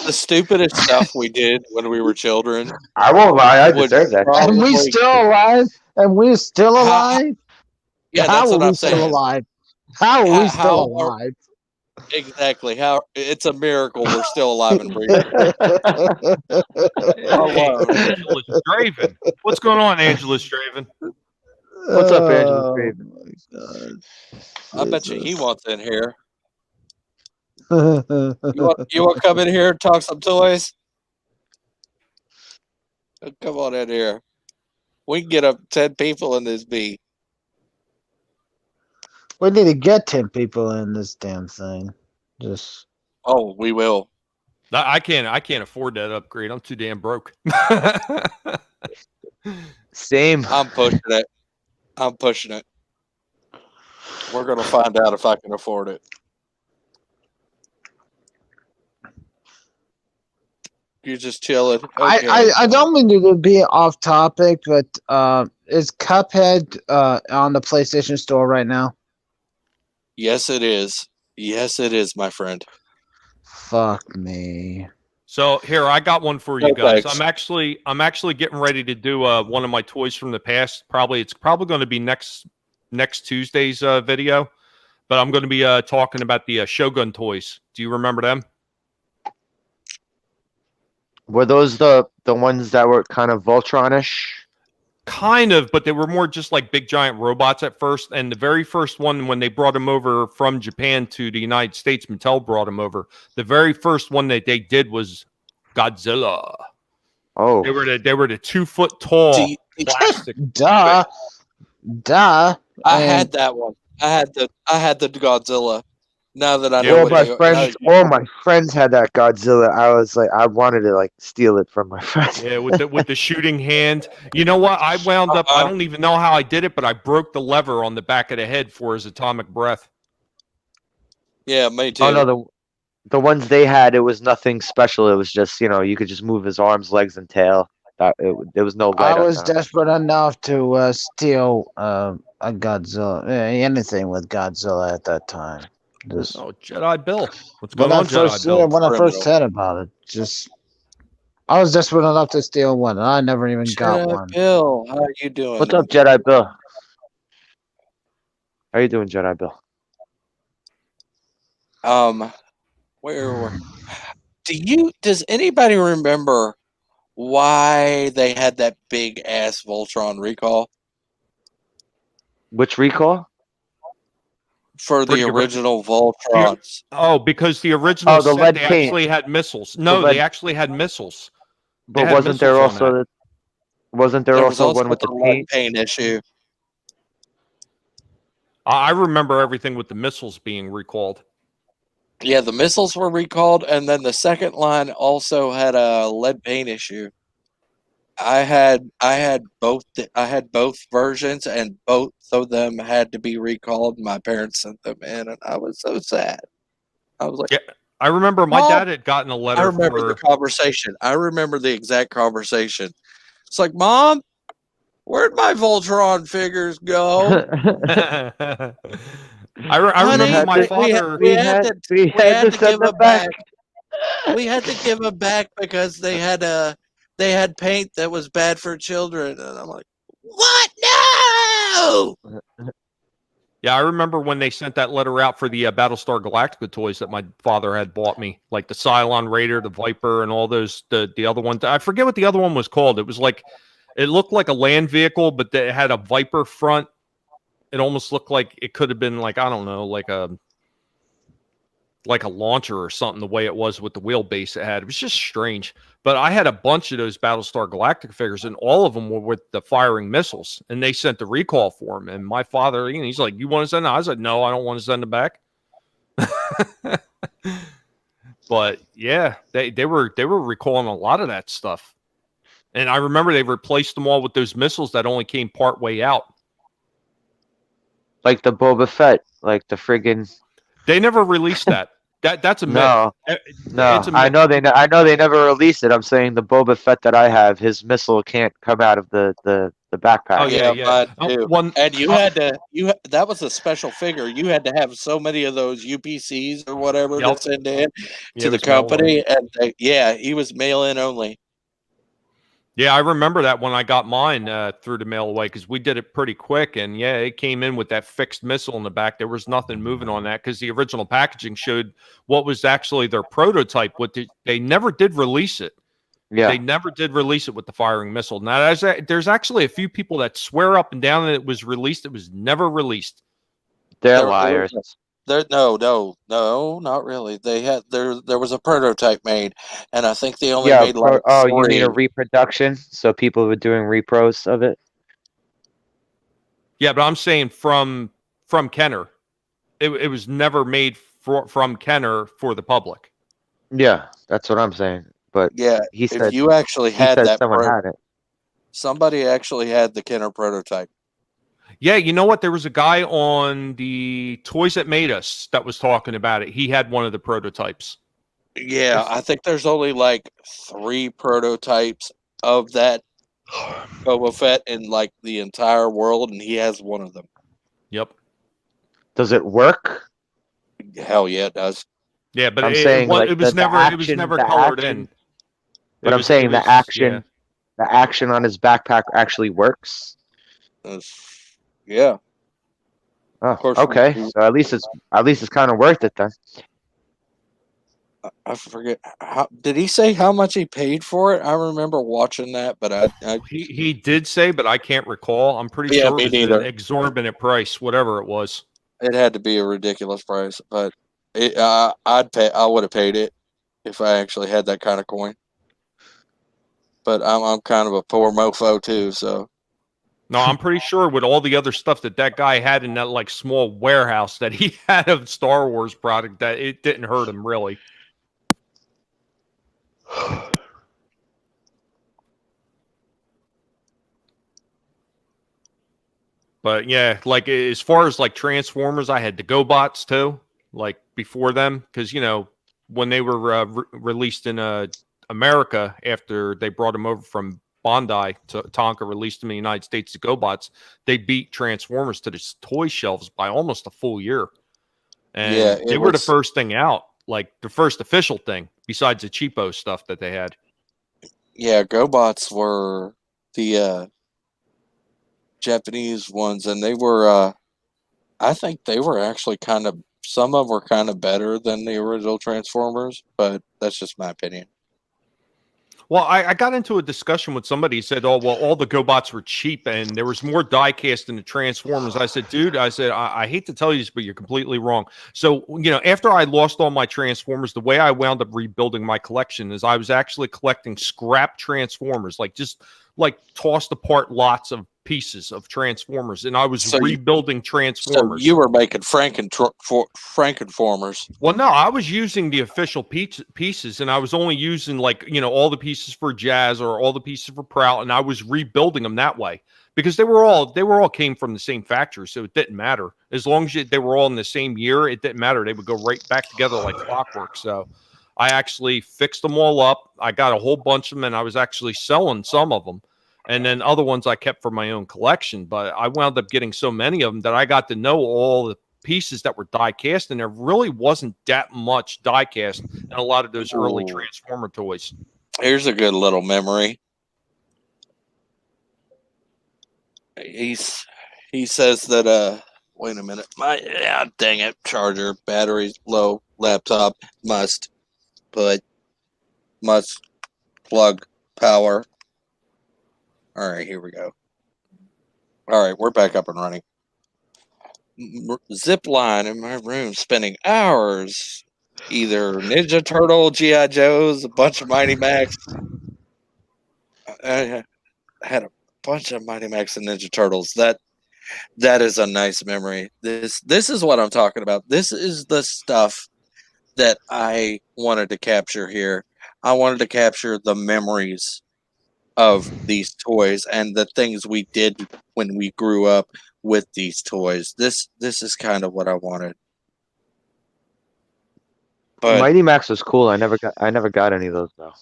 The stupidest stuff we did when we were children. I won't lie, I Would deserve that. probably- And we still alive? And we're still How- alive? Yeah, How that's are what we I'm still saying. alive? How are How- we still how are- alive? Exactly. How it's a miracle we're still alive and breathing. Hey, Angela Straven. What's going on, Angela Straven? What's up, Angela Oh, Craven? my God. I bet you he wants in here. wants. You want to come in here and talk some toys? Come on in here. We can get up 10 people in this bee. We need to get 10 people in this damn thing. Just Oh, we will. I can't afford that upgrade. I'm too damn broke. Same. I'm pushing it. I'm pushing it. We're gonna find out if I can afford it. You're just chilling. Okay. I don't mean to be off topic, but is Cuphead on the PlayStation Store right now? Yes, it is. Yes, it is, my friend. Fuck me. So here, I got one for you No guys. thanks. I'm actually getting ready to do one of my toys from the past. It's probably going to be next Tuesday's video, but I'm going to be talking about the Shogun toys. Do you remember them? Were those the ones that were kind of Voltron-ish? Kind of, but they were more just like big giant robots at first. And the very first one, when they brought them over from Japan to the United States, Mattel brought them over. The very first one that they did was Godzilla. Oh, They were the 2 foot tall Do you- plastic. Duh. Duh. I And- had that one. I had the Godzilla. Now that I Yeah, know all what my you- friends, all my friends had that Godzilla. I was like, I wanted to like steal it from my friends. Yeah, with the shooting hand. You know what? I wound up. I don't even know how I did it, but I broke the lever on the back of the head for his atomic breath. Yeah, me too. Oh no, the ones they had, it was nothing special. It was just you could just move his arms, legs, and tail. There was no light. I on was top. desperate enough to steal a Godzilla, anything with Godzilla at that time. Just Oh, Jedi Bill. What's when going I on, Jedi first Bill? when I first Criminal. heard about it, just I was desperate enough to steal one, and I never even got Jedi one. Bill, how are you doing? What's up, Jedi Bill? How you doing, Jedi Bill? Where were? Does anybody remember why they had that big ass Voltron recall Which recall? for the the ori- original Voltrons? Oh, because the original Oh, the set lead they paint. actually had missiles. No, lead- they actually had missiles. But had wasn't there missiles on also wasn't there There was also also one with the the lead paint? paint issue. I remember everything with the missiles being recalled. Yeah, the missiles were recalled, and then the second line also had a lead paint issue. I had both versions, and both of them had to be recalled. My parents sent them in, and I was so sad. I was like, Yeah, I remember my Mom, dad had gotten a I letter remember the conversation. I remember the exact conversation. It's like, Mom, where'd my Voltron figures go? I remember my father. we had to to send give them them back. back. We had to give them back because they had paint that was bad for children, and I'm like, what? No! Yeah, I remember when they sent that letter out for the Battlestar Galactica toys that my father had bought me, like the Cylon Raider, the Viper, and all those. The other one, I forget what the other one was called. It was like, it looked like a land vehicle, but it had a Viper front. It almost looked like it could have been like, I don't know, like a launcher or something. The way it was with the wheelbase it had, it was just strange. But I had a bunch of those Battlestar Galactica figures, and all of them were with the firing missiles. And they sent the recall for them. And my father, he's like, "You want to send them?" I said, "No, I don't want to send them back." But yeah, they were recalling a lot of that stuff. And I remember they replaced them all with those missiles that only came part way out. Like the Boba Fett, like the friggin' They never released that. That's a myth. no, no. It's a myth. I know they never released it. I'm saying the Boba Fett that I have, his missile can't come out of the backpack. Oh yeah, yeah. Mine too. One, And that was a special figure. You had to have so many of those UPCs or whatever Yep. to send in Yeah, to it the was mail company, and he was mail in only. Yeah, I remember that when I got mine through the mail away because we did it pretty quick. And yeah, it came in with that fixed missile in the back. There was nothing moving on that because the original packaging showed what was actually their prototype. They never did release it. Yeah, They never did release it with the firing missile. Now, there's actually a few people that swear up and down that it was released. It was never released. they're There- liars. No, not really. There was a prototype made, and I think they only Yeah, made like oh, you mean a three. reproduction? So people were doing repros of it? Yeah, but I'm saying from Kenner. It was never made from Kenner for the public. Yeah, that's what I'm saying. But Yeah, he if said you actually he had said that, someone had it. somebody actually had the Kenner prototype. Yeah, you know what? There was a guy on the Toys That Made Us that was talking about it. He had one of the prototypes. Yeah, I think there's only like 3 prototypes of that Boba Fett in like the entire world, and he has one of them. Yep. Does it work? Hell yeah, it does. Yeah, but I'm saying, like, it was the never action- the colored action- in. But It I'm was- saying it was- the action on his backpack actually works. Yeah. Oh, course, okay. we- So at least it's kind of worth it then. I forget. Did he say how much he paid for it? I remember watching that, but I He did say, but I can't recall. I'm pretty Yeah, sure me it was neither. an exorbitant price, whatever it was. it had to be a ridiculous price, but I would have paid it if I actually had that kind of coin. But I'm kind of a poor mofo too, so No, I'm pretty sure with all the other stuff that guy had in that like small warehouse that he had of Star Wars product, that it didn't hurt him really. But yeah, like as far as like Transformers, I had the GoBots too, like before them, because when they were released in America after they brought them over from Bandai to Tonka, released them in the United States, the GoBots, they beat Transformers to the toy shelves by almost a full year, and Yeah, they were the first thing out, like the first official thing besides the cheapo stuff that they had. yeah, GoBots were the Japanese ones, and they were I think they were actually kind of, some of them were kind of better than the original Transformers, but that's just my opinion. Well, I got into a discussion with somebody who said, "Oh, well, all the GoBots were cheap and there was more die cast in the Transformers." I said, "Dude, I hate to tell you this, but you're completely wrong." So, after I lost all my Transformers, the way I wound up rebuilding my collection is I was actually collecting scrap Transformers, like just like tossed apart lots of pieces of Transformers, and I was So rebuilding So Transformers. you were making Frankenformers. Well, no, I was using the official pieces, and I was only using all the pieces for Jazz or all the pieces for Prowl, and I was rebuilding them that way because they were all came from the same factory, so it didn't matter as long as they were all in the same year. It didn't matter; they would go right back together like clockwork. So I actually fixed them all up. I got a whole bunch of them, and I was actually selling some of them. And then other ones I kept for my own collection, but I wound up getting so many of them that I got to know all the pieces that were die cast, and there really wasn't that much die cast in a lot of those early Ooh. Transformer toys. Here's a good little memory. He says that wait a minute, dang it, charger, batteries low, laptop must plug power. All right, here we go. All right, we're back up and running. Zip line in my room, spending hours, either Ninja Turtle, GI Joes, a bunch of Mighty Max. I had a bunch of Mighty Max and Ninja Turtles. That is a nice memory. This is what I'm talking about. This is the stuff that I wanted to capture here. I wanted to capture the memories of these toys and the things we did when we grew up with these toys. This is kind of what I wanted. But Mighty Max was cool. I never got any of those though.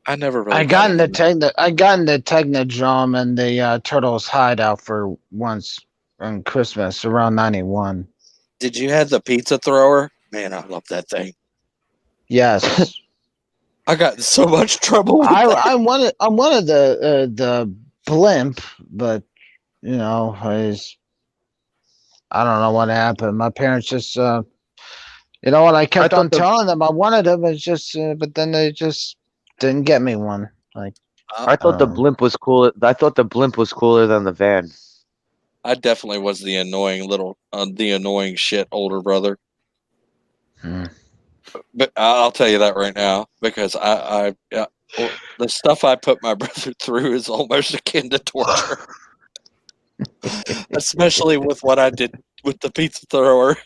I never really I got into any. Technodrome and the Turtles hideout for once on Christmas around 91. Did you have the pizza thrower? Man, I love that thing. Yes. I got in so much trouble with that. I wanted the blimp, but I don't know what happened. My parents just what I kept thought on telling them I wanted them. It's just but then they just didn't get me one. Like I thought the blimp was cool. I thought the blimp was cooler than the van. I definitely was the annoying shit older brother. But I'll tell you that right now because the stuff I put my brother through is almost akin to torture, especially with what I did with the pizza thrower.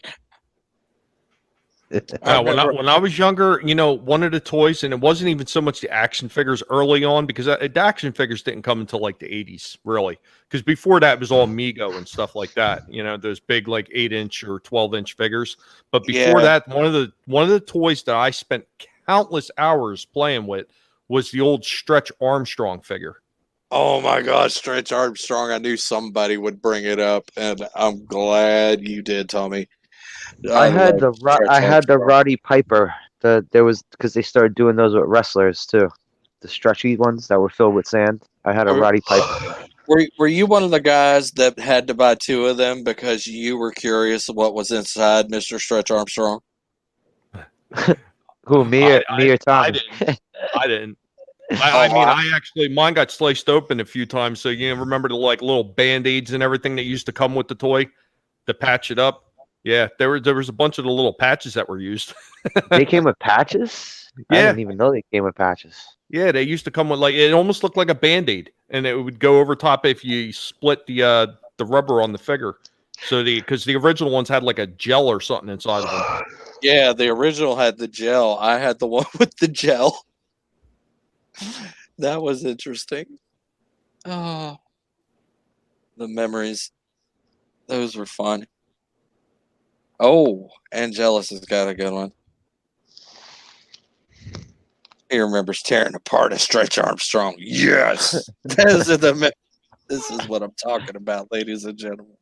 When I was younger, one of the toys, and it wasn't even so much the action figures early on because the action figures didn't come until like the 80s, really. Because before that, it was all Mego and stuff like that. Those big like 8-inch or 12-inch figures. But before that, one of the toys that I spent countless hours playing with was the old Stretch Armstrong figure. Oh my God, Stretch Armstrong! I knew somebody would bring it up, and I'm glad you did, Tommy. I had the Roddy Piper. Because they started doing those with wrestlers too, the stretchy ones that were filled with sand. I had a Roddy Piper. Were you one of the guys that had to buy two of them because you were curious of what was inside Mr. Stretch Armstrong? Who, me or Tommy? I didn't. I actually, mine got sliced open a few times. So remember the like little Band-Aids and everything that used to come with the toy to patch it up. Yeah, there was a bunch of the little patches that were used. They came with patches? Yeah. I didn't even know they came with patches. Yeah, they used to come with it almost looked like a Band-Aid, and it would go over top if you split the rubber on the figure. So because the original ones had like a gel or something inside of them. Yeah, the original had the gel. I had the one with the gel. That was interesting. Oh, the memories. Those were fun. Oh, Angelus has got a good one. He remembers tearing apart a Stretch Armstrong. Yes. This is what I'm talking about, ladies and gentlemen.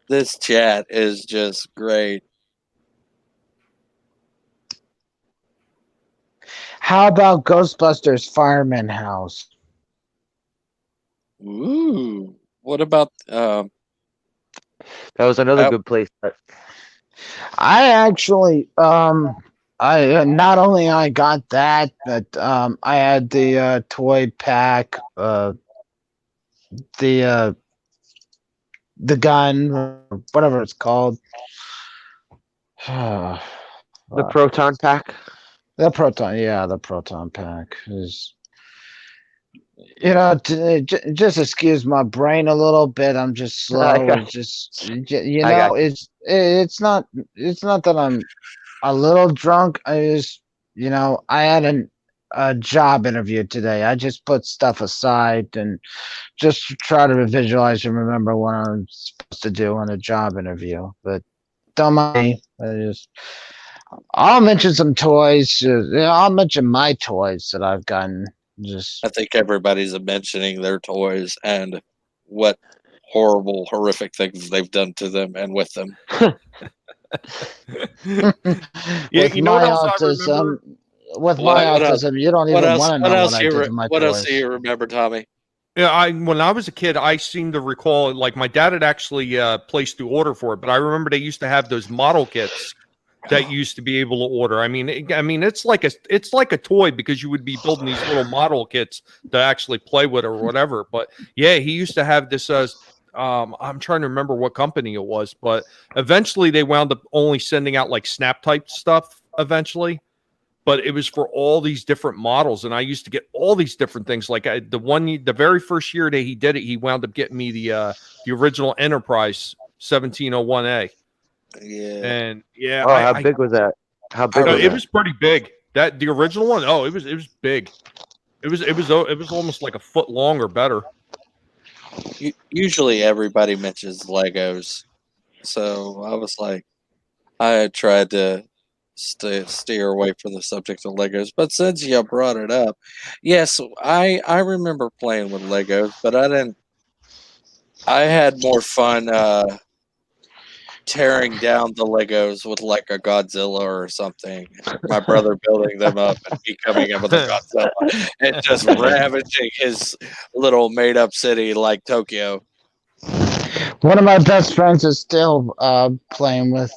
This chat is just great. How about Ghostbusters Fireman House? Ooh. What about That was another Yep. good place. I actually, I not only I got that, but I had the toy pack, the the gun, or whatever it's called. The proton pack. The proton, yeah, the proton pack is. You know, just excuse my brain a little bit. I'm just I slow. got It's just, you I know, got you. it's not that I'm a little drunk. I just, you know, I had a job interview today. I just put stuff aside and just to try to visualize and remember what I'm supposed to do on a job interview. But don't mind me. I'll mention some toys. Yeah, I'll mention my toys that I've gotten. Just I think everybody's mentioning their toys and what horrible, horrific things they've done to them and with them. Yeah, with you know what my else I remember? with my What else? autism, you don't What even else? want to What know what else I you? did to my What else do toys. you remember, Tommy? Yeah, when I was a kid, I seem to recall like my dad had actually placed the order for it, but I remember they used to have those model kits that you used to be able to order. I mean, it's like a toy because you would be building these little model kits to actually play with or whatever. But yeah, he used to have this. I'm trying to remember what company it was, but eventually they wound up only sending out like Snap type stuff eventually. But it was for all these different models, and I used to get all these different things. Like the very first year that he did it, he wound up getting me the original Enterprise 1701A. Yeah, And yeah, Oh, how big was that? How big was it that? was pretty big. That the original one, oh, it was big. It was almost like a foot long or better. Usually everybody mentions Legos, so I was like, I had tried to steer away from the subject of Legos, but since you brought it up, yes, I remember playing with Legos, but I didn't. I had more fun tearing down the Legos with like a Godzilla or something. My brother building them up and me coming in with a Godzilla and just ravaging his little made up city like Tokyo. One of my best friends is still playing with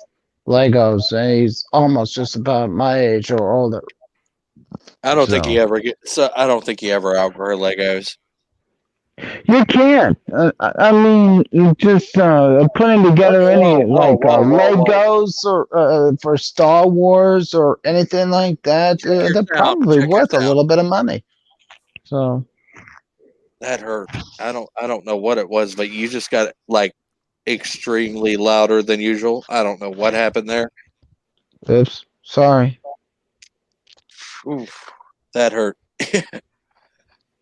Legos, and he's almost just about my age or older. I don't think he So ever I don't think he ever outgrew Legos. you can't. I mean, you just putting together any like Whoa. Legos or for Star Wars or anything like that. Check your They're sound. probably Check your worth a sound. little bit of money. So That hurt. I don't know what it was, but you just got like extremely louder than usual. I don't know what happened there. oops, sorry. Oof, that hurt.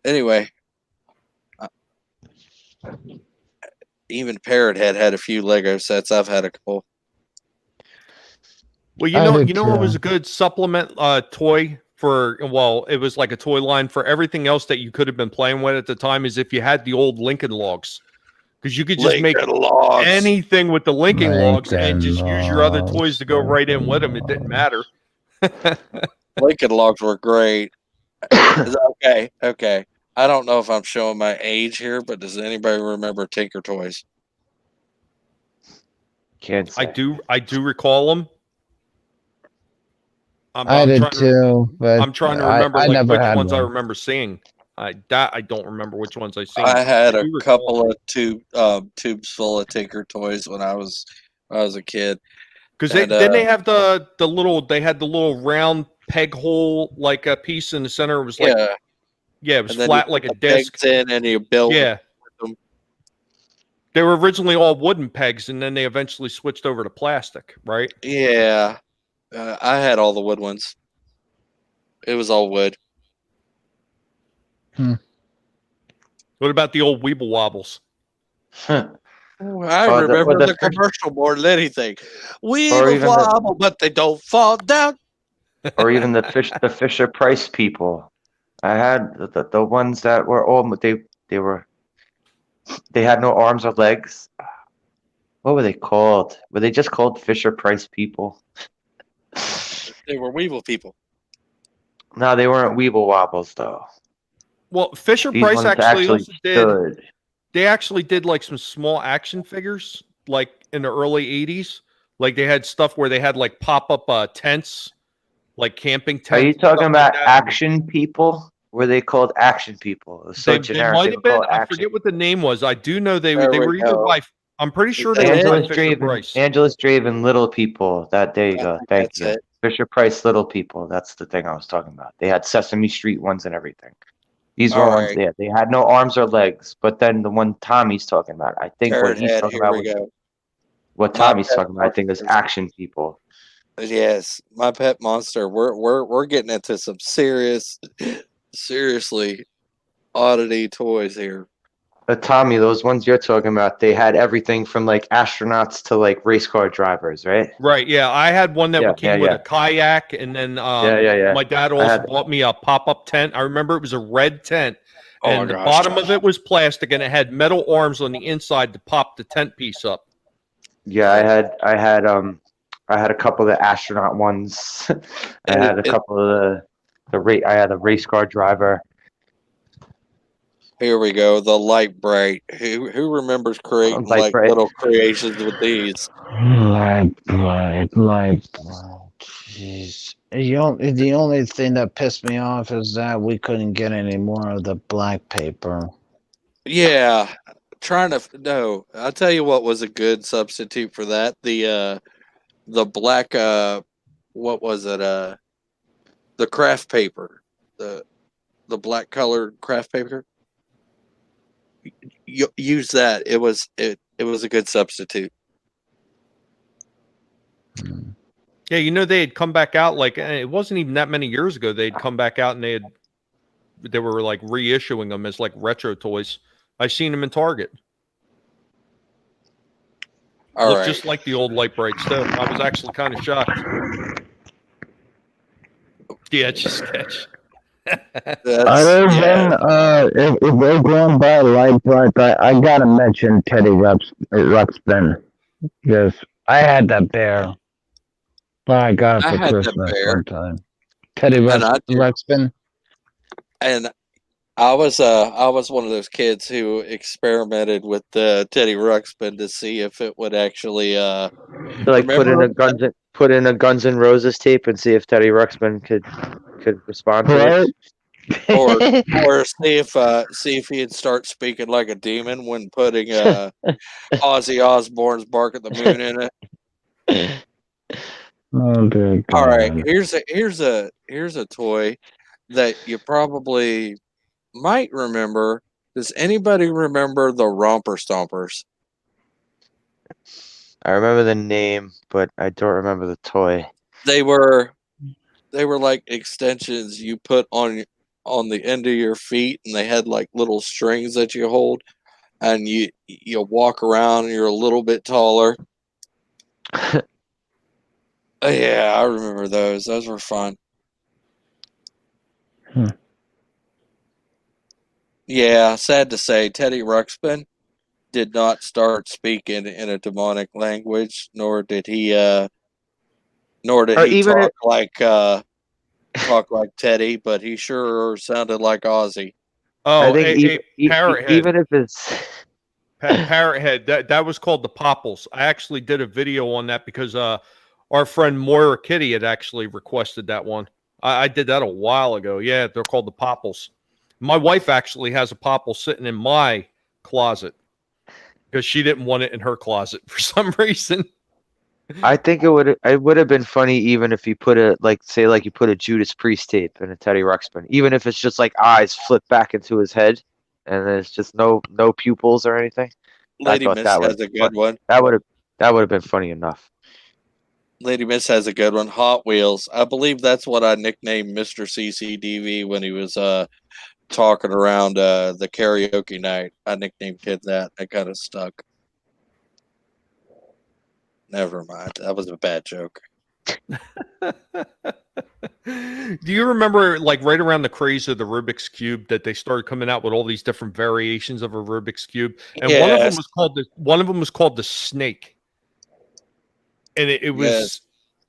Anyway, even Parrot had a few Lego sets. I've had a couple. Well, I did you know what was too. a good supplement toy for, well, it was like a toy line for everything else that you could have been playing with at the time, is if you had the old Lincoln Logs. Because you could just make Lincoln Logs. anything with the Lincoln Logs and Lincoln just use your other Logs. toys to go right in with them. It didn't matter. Lincoln Logs were great. Okay. I don't know if I'm showing my age here, but does anybody remember Tinker Toys? Can't say. I do recall them. I did too, but I'm trying to remember I like never which had ones I one. remember seeing. I don't remember which ones I seen. I had I a do recall couple of tubes full of Tinker Toys when I was a kid. because And, then they have the little, they had the little round peg hole like a piece in the center. It was like yeah, it was and then flat you like put a the pegs disc. in and you build. Yeah, them. they were originally all wooden pegs, and then they eventually switched over to plastic, right? Yeah, I had all the wood ones. It was all wood. What about the old Weeble Wobbles? I Or remember the the fish- commercial more than anything. We Or even the- wobble, but they don't fall down. or even the Fisher Price people. I had the ones that were all they had no arms or legs. What were they called? Were they just called Fisher Price people? They were Weevil people. No, they weren't Weeble Wobbles though. Well, Fisher These Price ones actually also did. stood. They actually did like some small action figures like in the early 80s. Like they had stuff where they had like pop-up tents, like camping tents. Are you talking stuff about like that. Action People? Were they called Action People? It was so They generic. might They have were been. called I Action. forget what the name was. I do know they There were we either go. by. I'm pretty sure Is they that were it? by Angeles Fisher Draven. Price. Angeles Draven. Little People. There you I go. think Thank that's you. it. Fisher Price Little People. That's the thing I was talking about. They had Sesame Street ones and everything. These were All ones. right. Yeah, they had no arms or legs. But then the one Tommy's talking about, I think what Parrot he's head. talking Here about we was go. what My Tommy's pet talking about. I think is monster. Action People. Yes, my pet monster. We're getting into some seriously oddity toys here. Tommy, those ones you're talking about, they had everything from like astronauts to like race car drivers, right? Right. Yeah, I had one that Yeah, came yeah, with yeah. a kayak, and then Yeah. my dad I also had bought me a pop-up tent. I remember it was a red tent, Oh my and the gosh. bottom of it was plastic, and it had metal arms on the inside to pop the tent piece up. yeah, I had a couple of the astronaut ones. I had a couple of I had a race car driver. Here we go. The light bright. Who remembers creating Light like Bright. little creations with these? Light bright. Jeez. The only thing that pissed me off is that we couldn't get any more of the black paper. Yeah, trying to no. I'll tell you what was a good substitute for that. The black what was it? The craft paper. The black colored craft paper. You use that. It was a good substitute. Yeah, you know they had come back out like it wasn't even that many years ago. They'd come back out and they were like reissuing them as like retro toys. I seen them in Target. All Looked right. just like the old light brights too. I was actually kind of shocked. Yeah, it's just sketch. Other Yeah. than if we're going by light bright, I gotta mention Teddy Ruxpin because I had that bear. I got it I for had that Christmas bear. one time. Teddy And I do- Ruxpin. And I was one of those kids who experimented with the Teddy Ruxpin to see if it would actually Like put in remember a Guns N' Roses tape and see if Teddy Ruxpin could respond to it. or see if he'd start speaking like a demon when putting Ozzy Osbourne's "Bark at the Moon" in it. Oh, dear All right, God. here's a toy that you probably might remember. Does anybody remember the Romper Stompers? I remember the name, but I don't remember the toy. They were like extensions you put on the end of your feet, and they had like little strings that you hold, and you walk around and you're a little bit taller. Yeah, I remember those. Those were fun. Hmm. Yeah, sad to say, Teddy Ruxpin did not start speaking in a demonic language, nor did he Or even talk like Teddy, but he sure sounded like Ozzy. Oh, I think Parrot Head. even if it's Parrot Head. That was called the Popples. I actually did a video on that because our friend Moira Kitty had actually requested that one. I did that a while ago. Yeah, they're called the Popples. My wife actually has a Popple sitting in my closet because she didn't want it in her closet for some reason. I think it would have been funny even if you put you put a Judas Priest tape in a Teddy Ruxpin, even if it's just like eyes flip back into his head and there's just no pupils or anything. Lady I thought Miss that has a good one. That would have been funny enough. Lady Miss has a good one. Hot Wheels. I believe that's what I nicknamed Mr. CCDV when he was talking around the karaoke night. I nicknamed him that. That kind of stuck. Never mind. That was a bad joke. Do you remember, like, right around the craze of the Rubik's Cube, that they started coming out with all these different variations of a Rubik's Cube, and one of them Yes. was called the Snake, and it was Yes.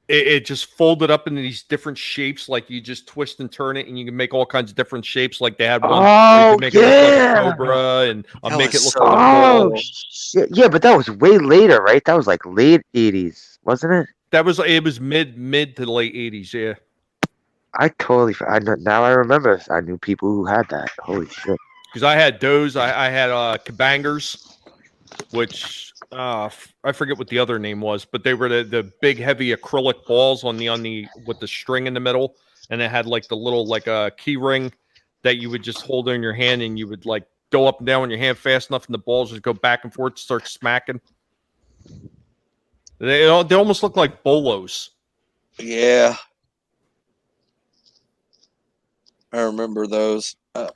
it just folded up into these different shapes. Like you just twist and turn it, and you can make all kinds of different shapes. Like they had one where you Oh could make it look like a yeah. cobra, and That make was it look so like a Oh ball. shit. Yeah, but that was way later, right? That was like late 80s, wasn't it? It was mid to late 80s. Yeah. Now I remember. I knew people who had that. Holy shit. Because I had those. I had kabangers, which I forget what the other name was, but they were the big heavy acrylic balls on the with the string in the middle, and it had like the little like a key ring that you would just hold in your hand, and you would like go up and down on your hand fast enough, and the balls just go back and forth, start smacking. They almost look like bolos. Yeah. I remember those.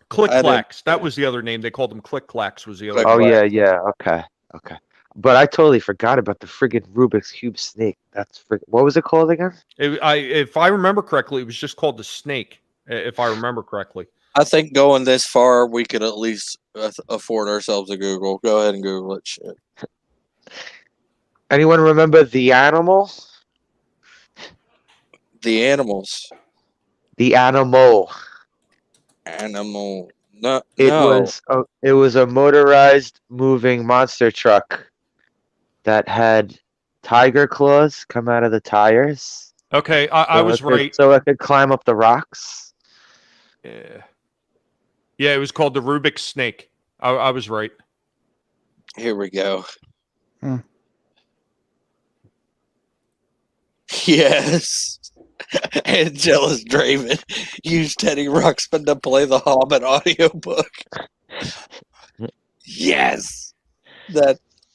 Click I didn't- clacks. That was the other name. They called them click clacks. Was the other. Click Oh name. clack. yeah. Okay. But I totally forgot about the friggin' Rubik's Cube snake. What was it called again? If I remember correctly, it was just called the snake. If I remember correctly. I think going this far, we could at least afford ourselves a Google. Go ahead and Google it. Shit. Anyone remember the animal? The animals. The animal. Animal. No. It was a motorized moving monster truck that had tiger claws come out of the tires. Okay, I was right. So I could climb up the rocks. Yeah. Yeah, it was called the Rubik's Snake. I was right. Here we go. Hmm. Yes. Angelus Draven used Teddy Ruxpin to play the Hobbit audiobook. Yes.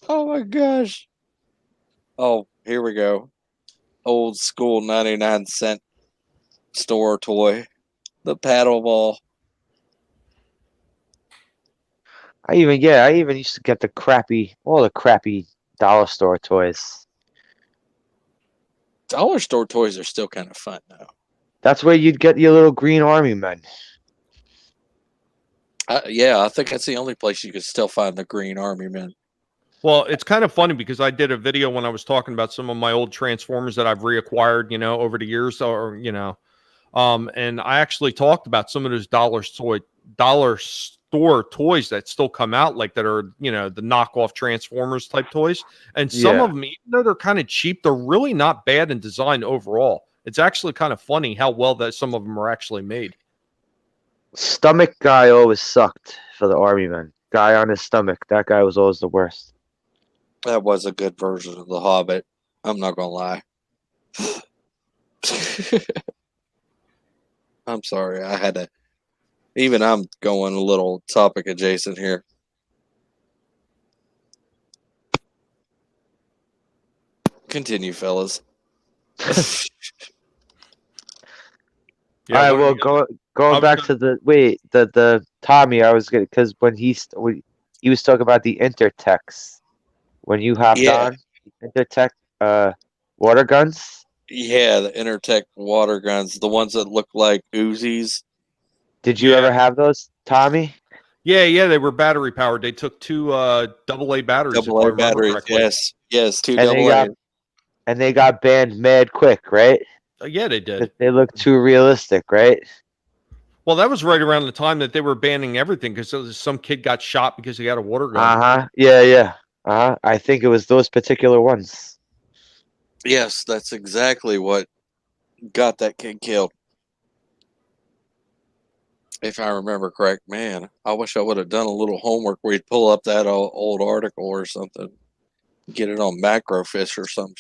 Oh my gosh. Oh, here we go. Old school 99-cent store toy. The paddle ball. I even used to get all the crappy dollar store toys. Dollar store toys are still kind of fun though. That's where you'd get your little green army men. Yeah, I think that's the only place you could still find the Green Army men. Well, it's kind of funny because I did a video when I was talking about some of my old Transformers that I've reacquired, over the years, and I actually talked about some of those dollar store toys that still come out, like that are, the knockoff Transformers type toys. And some Yeah. of them, even though they're kind of cheap, they're really not bad in design overall. It's actually kind of funny how well that some of them are actually made. Stomach guy always sucked for the army men. Guy on his stomach, that guy was always the worst. That was a good version of the Hobbit. I'm not gonna lie. I'm sorry. I had to. Even I'm going a little topic adjacent here. Continue, fellas. All right, well, going was back to the Tommy, I was gonna, because when he was talking about the Intertex when you hopped Yeah. on Intertech water guns. Yeah, the Intertech water guns, the ones that look like Uzis. Did you Yeah. ever have those, Tommy? Yeah, they were battery powered. They took two AA batteries. if I Double A remember batteries. correctly. Yes, two And they double A. And they got banned mad quick, right? Yeah, they did. They look too realistic, right? Well, that was right around the time that they were banning everything because some kid got shot because he had a water gun. Yeah. I think it was those particular ones. Yes, that's exactly what got that kid killed. If I remember correct, man, I wish I would have done a little homework where you'd pull up that old article or something. Get it on Macrofish or some.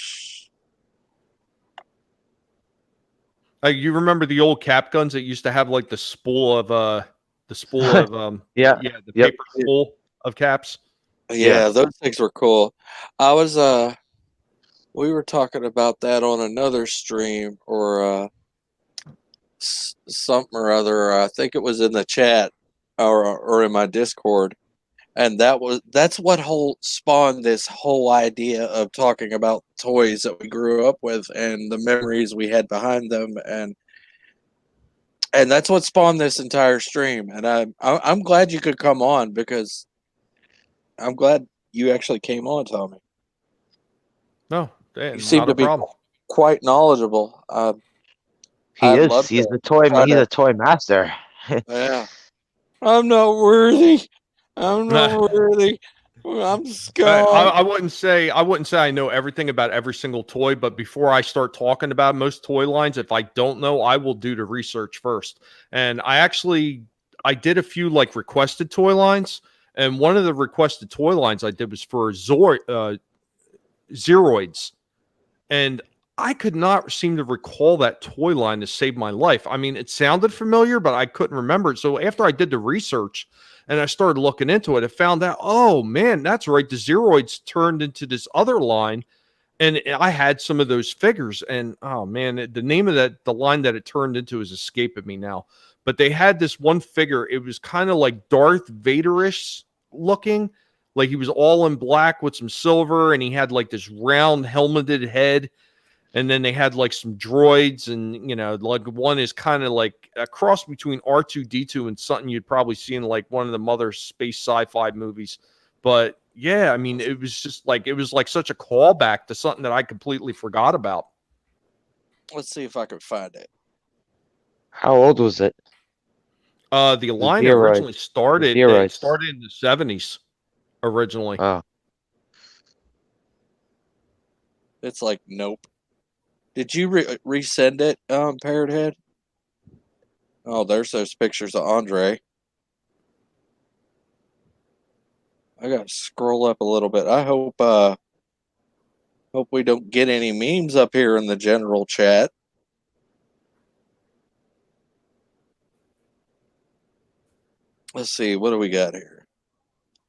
You remember the old cap guns that used to have like the spool of Yeah. the Yep. paper spool of caps. Yeah, those things were cool. I was we were talking about that on another stream or something or other. I think it was in the chat or in my Discord. And that's what spawned this whole idea of talking about toys that we grew up with and the memories we had behind them, and that's what spawned this entire stream. And I'm glad you could come on, because I'm glad you actually came on, Tommy. No, You seem not to a be problem. quite knowledgeable. He I'd is. love He's to the toy. try He's to. a toy master. Yeah. I'm not worthy. I'm not worthy. I'm scum. I wouldn't say I know everything about every single toy, but before I start talking about most toy lines, if I don't know, I will do the research first. And I did a few like requested toy lines, and one of the requested toy lines I did was for Zeroids, and I could not seem to recall that toy line to save my life. I mean, it sounded familiar, but I couldn't remember it. So after I did the research and I started looking into it, I found out, oh man, that's right. The Zeroids turned into this other line, and I had some of those figures. And oh man, the name of the line that it turned into is escaping me now. But they had this one figure. It was kind of like Darth Vader-ish looking, like he was all in black with some silver, and he had like this round helmeted head. And then they had like some droids, and like one is kind of like a cross between R2D2 and something you'd probably see in like one of the Mother space sci-fi movies. But yeah, I mean, it was like such a callback to something that I completely forgot about. Let's see if I can find it. How old was it? The line Zeroids. originally started Zeroids. it started in the 70s originally. Oh, It's like nope. Did you resend it, Parrot Head? Oh, there's those pictures of Andre. I gotta scroll up a little bit. I hope we don't get any memes up here in the general chat. Let's see, what do we got here?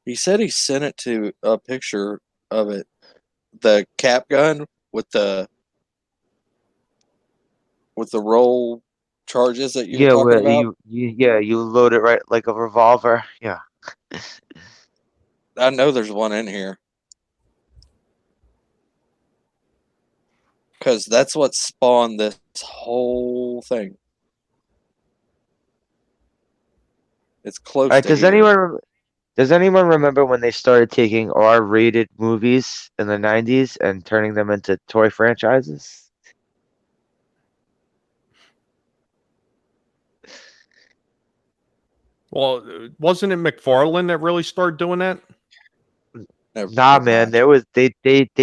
He said he sent it to a picture of it, the cap gun with the roll charges that you were yeah. talking Well, about. you load it right like a revolver. Yeah. I know there's one in here. Because that's what spawned this whole thing. It's close All right. to here. Does anyone remember when they started taking R-rated movies in the 90s and turning them into toy franchises? Well, wasn't it McFarlane that really started doing that? Nah, man. They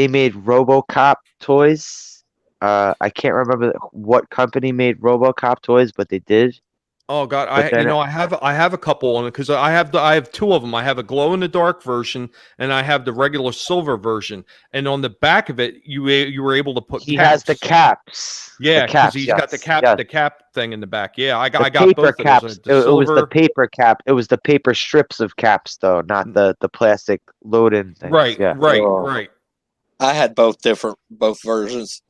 made RoboCop toys. I can't remember what company made RoboCop toys, but they did. Oh God, But then I have a couple on it because I have two of them. I have a glow in the dark version and I have the regular silver version. And on the back of it, you were able to put he caps. has the caps. The Yeah, because caps, he's yes, got yes. the cap thing in the back. Yeah, I The got paper both of those. caps. The It was the silver, paper cap. It was the paper strips of caps, though, not the plastic load-in things. right, Yeah. Oh. right. I had both versions.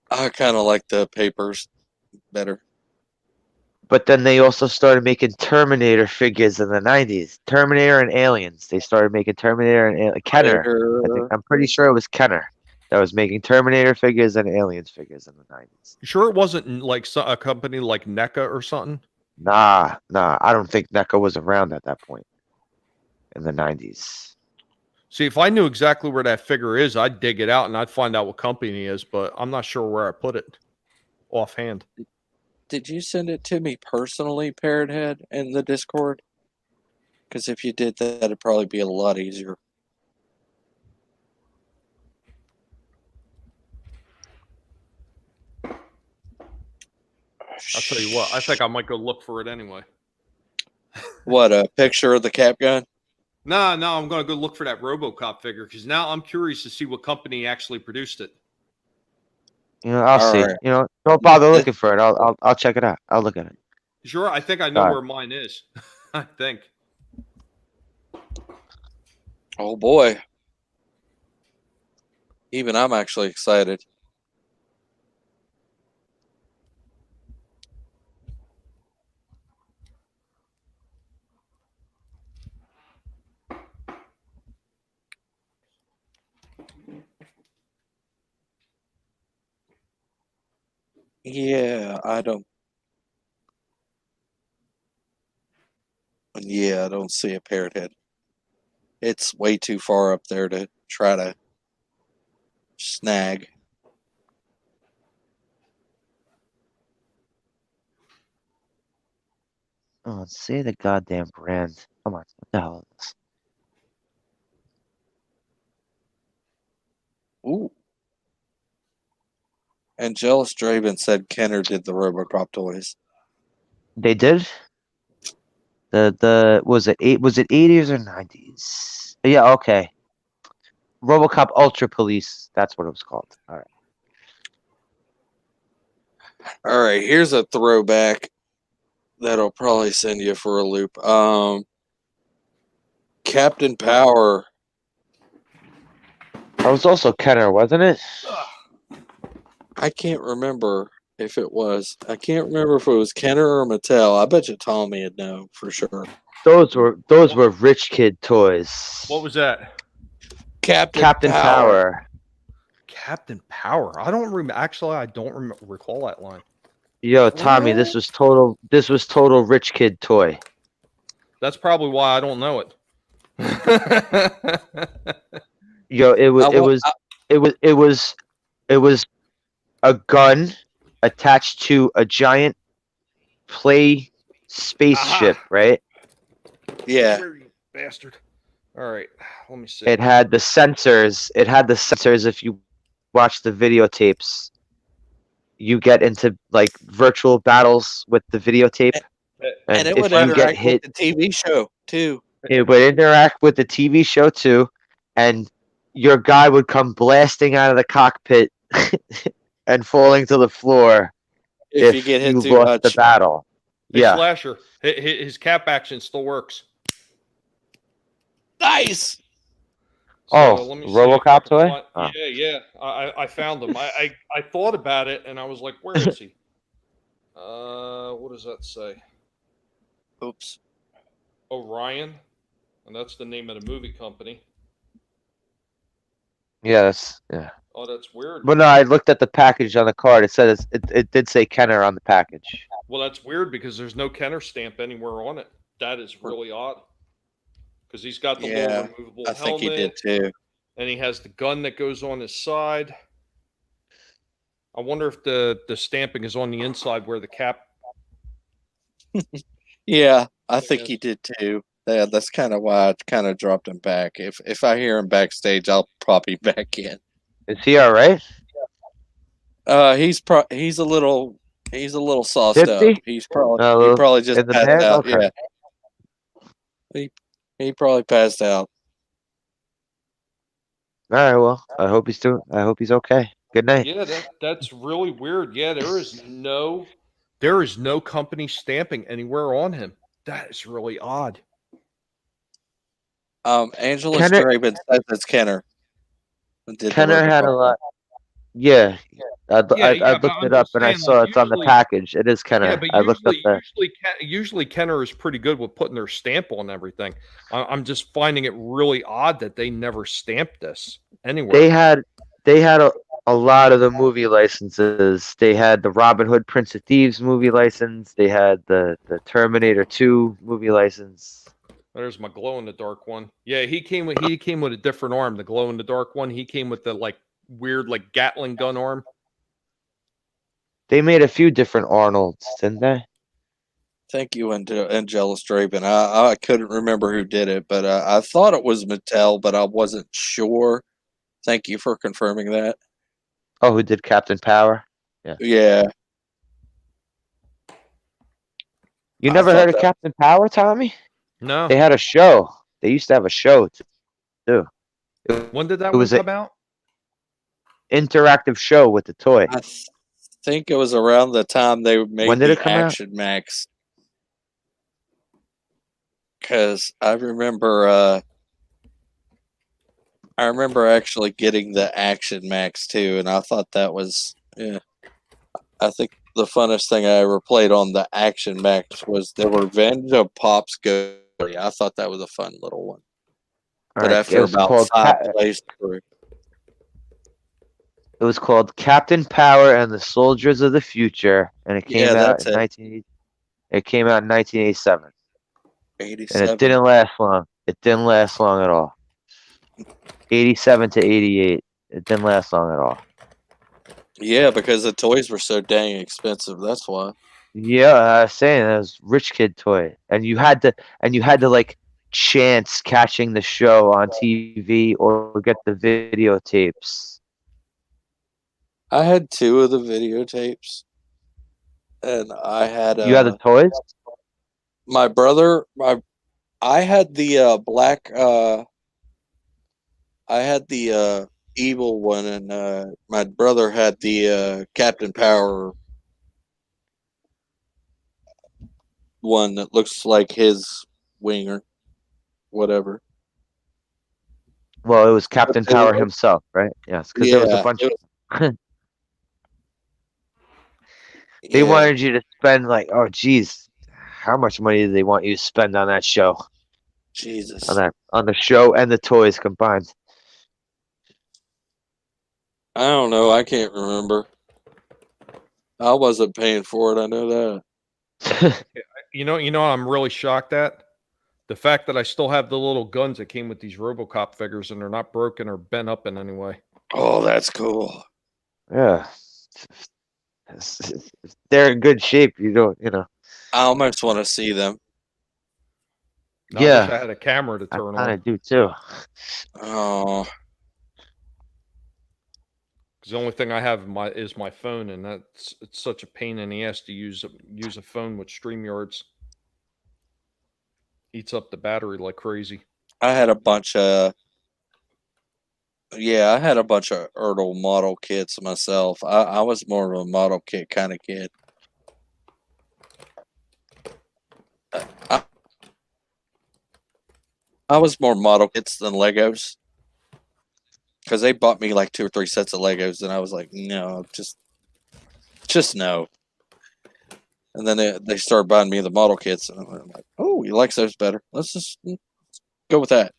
I kind of like the papers better. But then they also started making Terminator figures in the 90s. Terminator and Aliens. They started making Terminator and Kenner. I'm pretty sure it was Kenner that was making Terminator figures and Aliens figures in the 90s. You sure it wasn't like a company like NECA or something? Nah. I don't think NECA was around at that point in the 90s. See, if I knew exactly where that figure is, I'd dig it out and I'd find out what company it is. But I'm not sure where I put it offhand. Did you send it to me personally, Parrot Head, in the Discord? Because if you did that, it'd probably be a lot easier. I'll tell you what, I think I might go look for it anyway. What, a picture of the cap gun? No, I'm going to go look for that RoboCop figure because now I'm curious to see what company actually produced it. I'll see. Right. Don't bother looking for it. I'll check it out. I'll look at it. Sure, I think I know where mine is. I think. Oh boy. Even I'm actually excited. Yeah, I don't see a Parrot Head. It's way too far up there to try to snag. Oh, say the goddamn brand. Come on, what the hell is this? Ooh. Angelus Draven said Kenner did the RoboCop toys. They did? The was it 80s or 90s? Yeah, okay. RoboCop Ultra Police. That's what it was called. All right. All right, here's a throwback that'll probably send you for a loop. Captain Power. That was also Kenner, wasn't it? I can't remember if it was. I can't remember if it was Kenner or Mattel. I bet you Tommy would know for sure. Those were rich kid toys. What was that? Captain Power. Captain Power. I don't remember. Actually, I don't recall that line. Yo, Tommy, this was total rich kid toy. That's probably why I don't know it. Yo, it was a gun attached to a giant play spaceship, right? Yeah. Where you bastard. All right, let me see. It had the sensors. If you watch the videotapes, you get into like virtual battles with the videotape. And it if would you get interact hit, with the TV show too. it would interact with the TV show too, and your guy would come blasting out of the cockpit and falling to the floor If you get hit you too lost much. the battle. Hey, Yeah. Slasher. His cap action still works. Nice. Oh, let me see RoboCop if I can toy? find- Oh. Yeah. I found him. I thought about it and I was like, where is he? What does that say? Oops. Orion, and that's the name of the movie company. Yes. Yeah. Oh, that's weird. But no, I looked at the package on the card. It said it did say Kenner on the package. Well, that's weird because there's no Kenner stamp anywhere on it. That is really odd. Because he's got the Yeah, little removable I think helmet, he did too. and he has the gun that goes on his side. I wonder if the stamping is on the inside where the cap. Yeah, I Thing think is- he did too. Yeah, that's kind of why I kind of dropped him back. If I hear him backstage, I'll pop him back in. Is he all right? He's a little sauced up. Tipsy? He A little probably just in the passed bag? out. Okay. Yeah, he probably passed out. All right. Well, I hope he's okay. Good night. Yeah, that's really weird. Yeah, there is no company stamping anywhere on him. That is really odd. Angela Kenner- Draven says it's Kenner. Did the Kenner had a RoboCop. lot. Yeah. I but looked I'm it up just and I saying, saw like, it's on the usually- package. It is Kenner. Yeah, but I looked up usually Kenner is pretty good with putting their stamp on everything. I'm just finding it really odd that they never stamped this anywhere. They had a lot of the movie licenses. They had the Robin Hood Prince of Thieves movie license. They had the Terminator 2 movie license. There's my glow in the dark one. Yeah, he came with a different arm. The glow in the dark one. He came with the weird Gatling gun arm. They made a few different Arnolds, didn't they? Thank you, Angelus Draven. I couldn't remember who did it, but I thought it was Mattel, but I wasn't sure. Thank you for confirming that. Oh, who did Captain Power? Yeah. You I never thought heard of that- Captain Power, Tommy? No. They had a show. They used to have a show too. When did that it one was a- come out? Interactive show with the toy. I think it was around the time they made When did the it come out? Action Max. Because I remember actually getting the Action Max too, and I thought that was I think the funnest thing I ever played on the Action Max was the Revenge of Pops Go. I thought that was a fun little one. But Alright, after about 5 plays through, it was called Captain Power and the Soldiers of the Future, and it came Yeah, out that's in it. 1987, and 87. it didn't last long. It didn't last long at all. 87 to 88, it didn't last long at all. Yeah, because the toys were so dang expensive. That's why. Yeah, I was saying that was rich kid toy, and you had to like chance catching the show on TV or get the videotapes. I had two of the videotapes, and I had You had the toys? my brother. I had the black. I had the evil one, and my brother had the Captain Power one that looks like his winger, whatever. Well, it was Captain Okay. Power himself, right? Yes, because there was a Yeah, bunch. it They yeah, wanted you to spend like, oh, geez, how much money did they want you to spend on that show, Jesus. on the show and the toys combined? I don't know. I can't remember. I wasn't paying for it. I know that. You know, I'm really shocked at the fact that I still have the little guns that came with these RoboCop figures, and they're not broken or bent up in any way. Oh, that's cool. Yeah, they're in good shape. You know. I almost want to see them. I wish I Yeah, had a camera to I turn kind on. of do too. Oh, Because the only thing I have is my phone, and it's such a pain in the ass to use a phone with StreamYards. Eats up the battery like crazy. I had a bunch of. Yeah, I had a bunch of Ertl model kits myself. I was more of a model kit kind of kid. I, I was more model kits than Legos because they bought me like 2 or 3 sets of Legos, and I was like, no, just no. And then they started buying me the model kits, and I'm like, oh, he likes those better. Let's just go with that.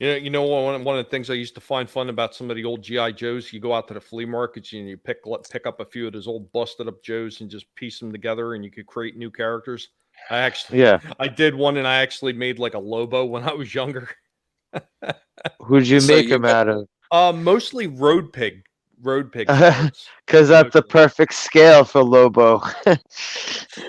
You know one of the things I used to find fun about some of the old GI Joes. You go out to the flea markets and you pick up a few of those old busted up Joes and just piece them together, and you could create new characters. Yeah. I did one, and I actually made like a Lobo when I was younger. Who'd you So make you them out of? Mostly road pig parts. Because that's the Mostly. perfect scale for Lobo.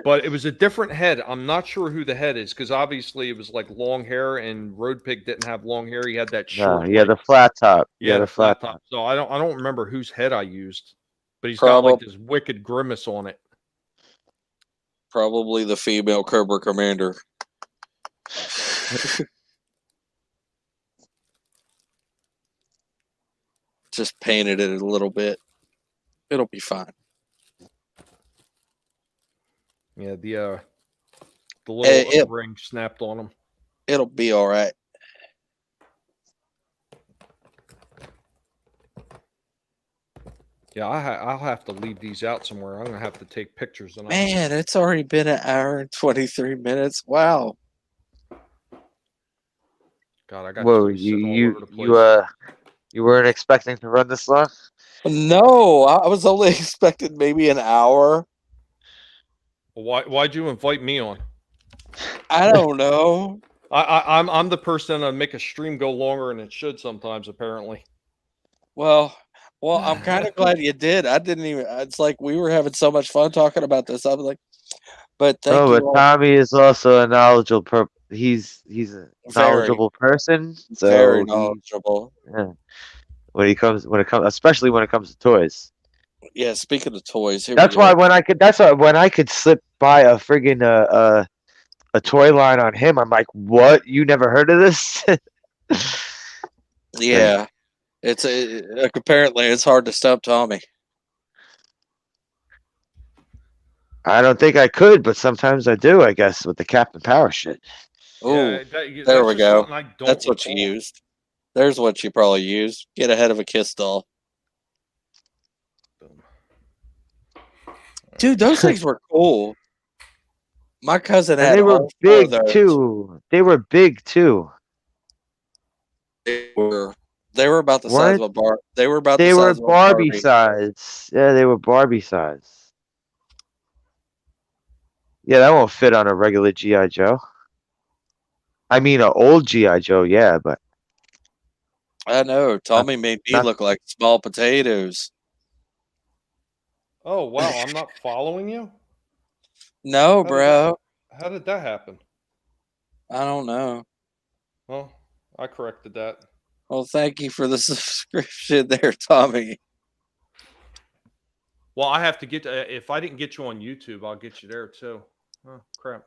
But it was a different head. I'm not sure who the head is, because obviously it was like long hair, and Road Pig didn't have long hair. He had that No, short, yeah, like, the flat top. yeah, Yeah, the the flat flat top. top. So I don't remember whose head I used, but he's got like probably this wicked grimace on it. probably the female Cobra Commander. Just painted it a little bit. It'll be fine. Yeah, the little It, ring snapped on him. it'll be all right. Yeah, I'll have to leave these out somewhere. I'm gonna have to take pictures of them. Man, it's already been an hour and 23 minutes. Wow. God, I got Whoa, toys sitting all over the place. you weren't expecting to run this long? No, I was only expecting maybe an hour. Why'd you invite me on? I don't know. I'm the person that make a stream go longer than it should sometimes, apparently. Well, I'm kind of glad you did. I didn't even. It's like we were having so much fun talking about this. I was like, but thank Oh, you but all Tommy is also a knowledgeable he's a very, knowledgeable person. very So knowledgeable. yeah, when it comes especially when it comes to toys. Yeah. Speaking of toys, here That's we why go. when I could slip by a friggin' a toy line on him, I'm like, what? You never heard of this? Yeah, apparently it's hard to stop Tommy. I don't think I could, but sometimes I do, I guess, with the Captain Power shit. Oh, Yeah, there that's we just go. something I don't That's what you recall. used. There's what you probably used. Get ahead of a kiss doll. Boom. Dude, those things were cool. My cousin And had they were all 4 of big those. too. They were big too. They were about the size Weren't of a bar. They were about they the were size of a Barbie Barbie. size? Yeah, they were Barbie size. Yeah, that won't fit on a regular GI Joe. I mean, an old GI Joe, yeah, but I know. Tommy made me not. look like small potatoes. Oh wow, I'm not following you. No, How did that, bro. how did that happen? I don't know. Well, I corrected that. Well, thank you for the subscription there, Tommy. Well, I have to get if I didn't get you on YouTube, I'll get you there too. Oh crap!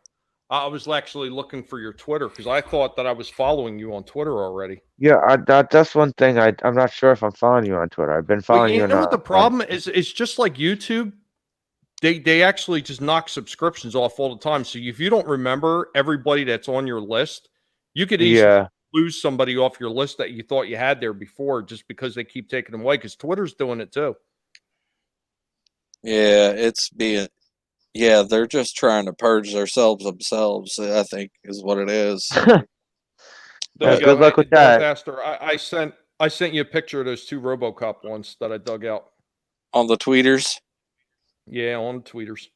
I was actually looking for your Twitter because I thought that I was following you on Twitter already. Yeah, that's one thing. I'm not sure if I'm following you on Twitter. I've been Well, following you you know what the on. problem is? It's just like YouTube. They actually just knock subscriptions off all the time. So if you don't remember everybody that's on your list, you could easily Yeah, lose somebody off your list that you thought you had there before just because they keep taking them away. Because Twitter's doing it too. Yeah, it's being. Yeah, they're just trying to purge themselves. I think is what it is. There you But good go, luck with Darth that. Aster. I sent you a picture of those 2 RoboCop ones that I dug out. on the tweeters. Yeah, on tweeters.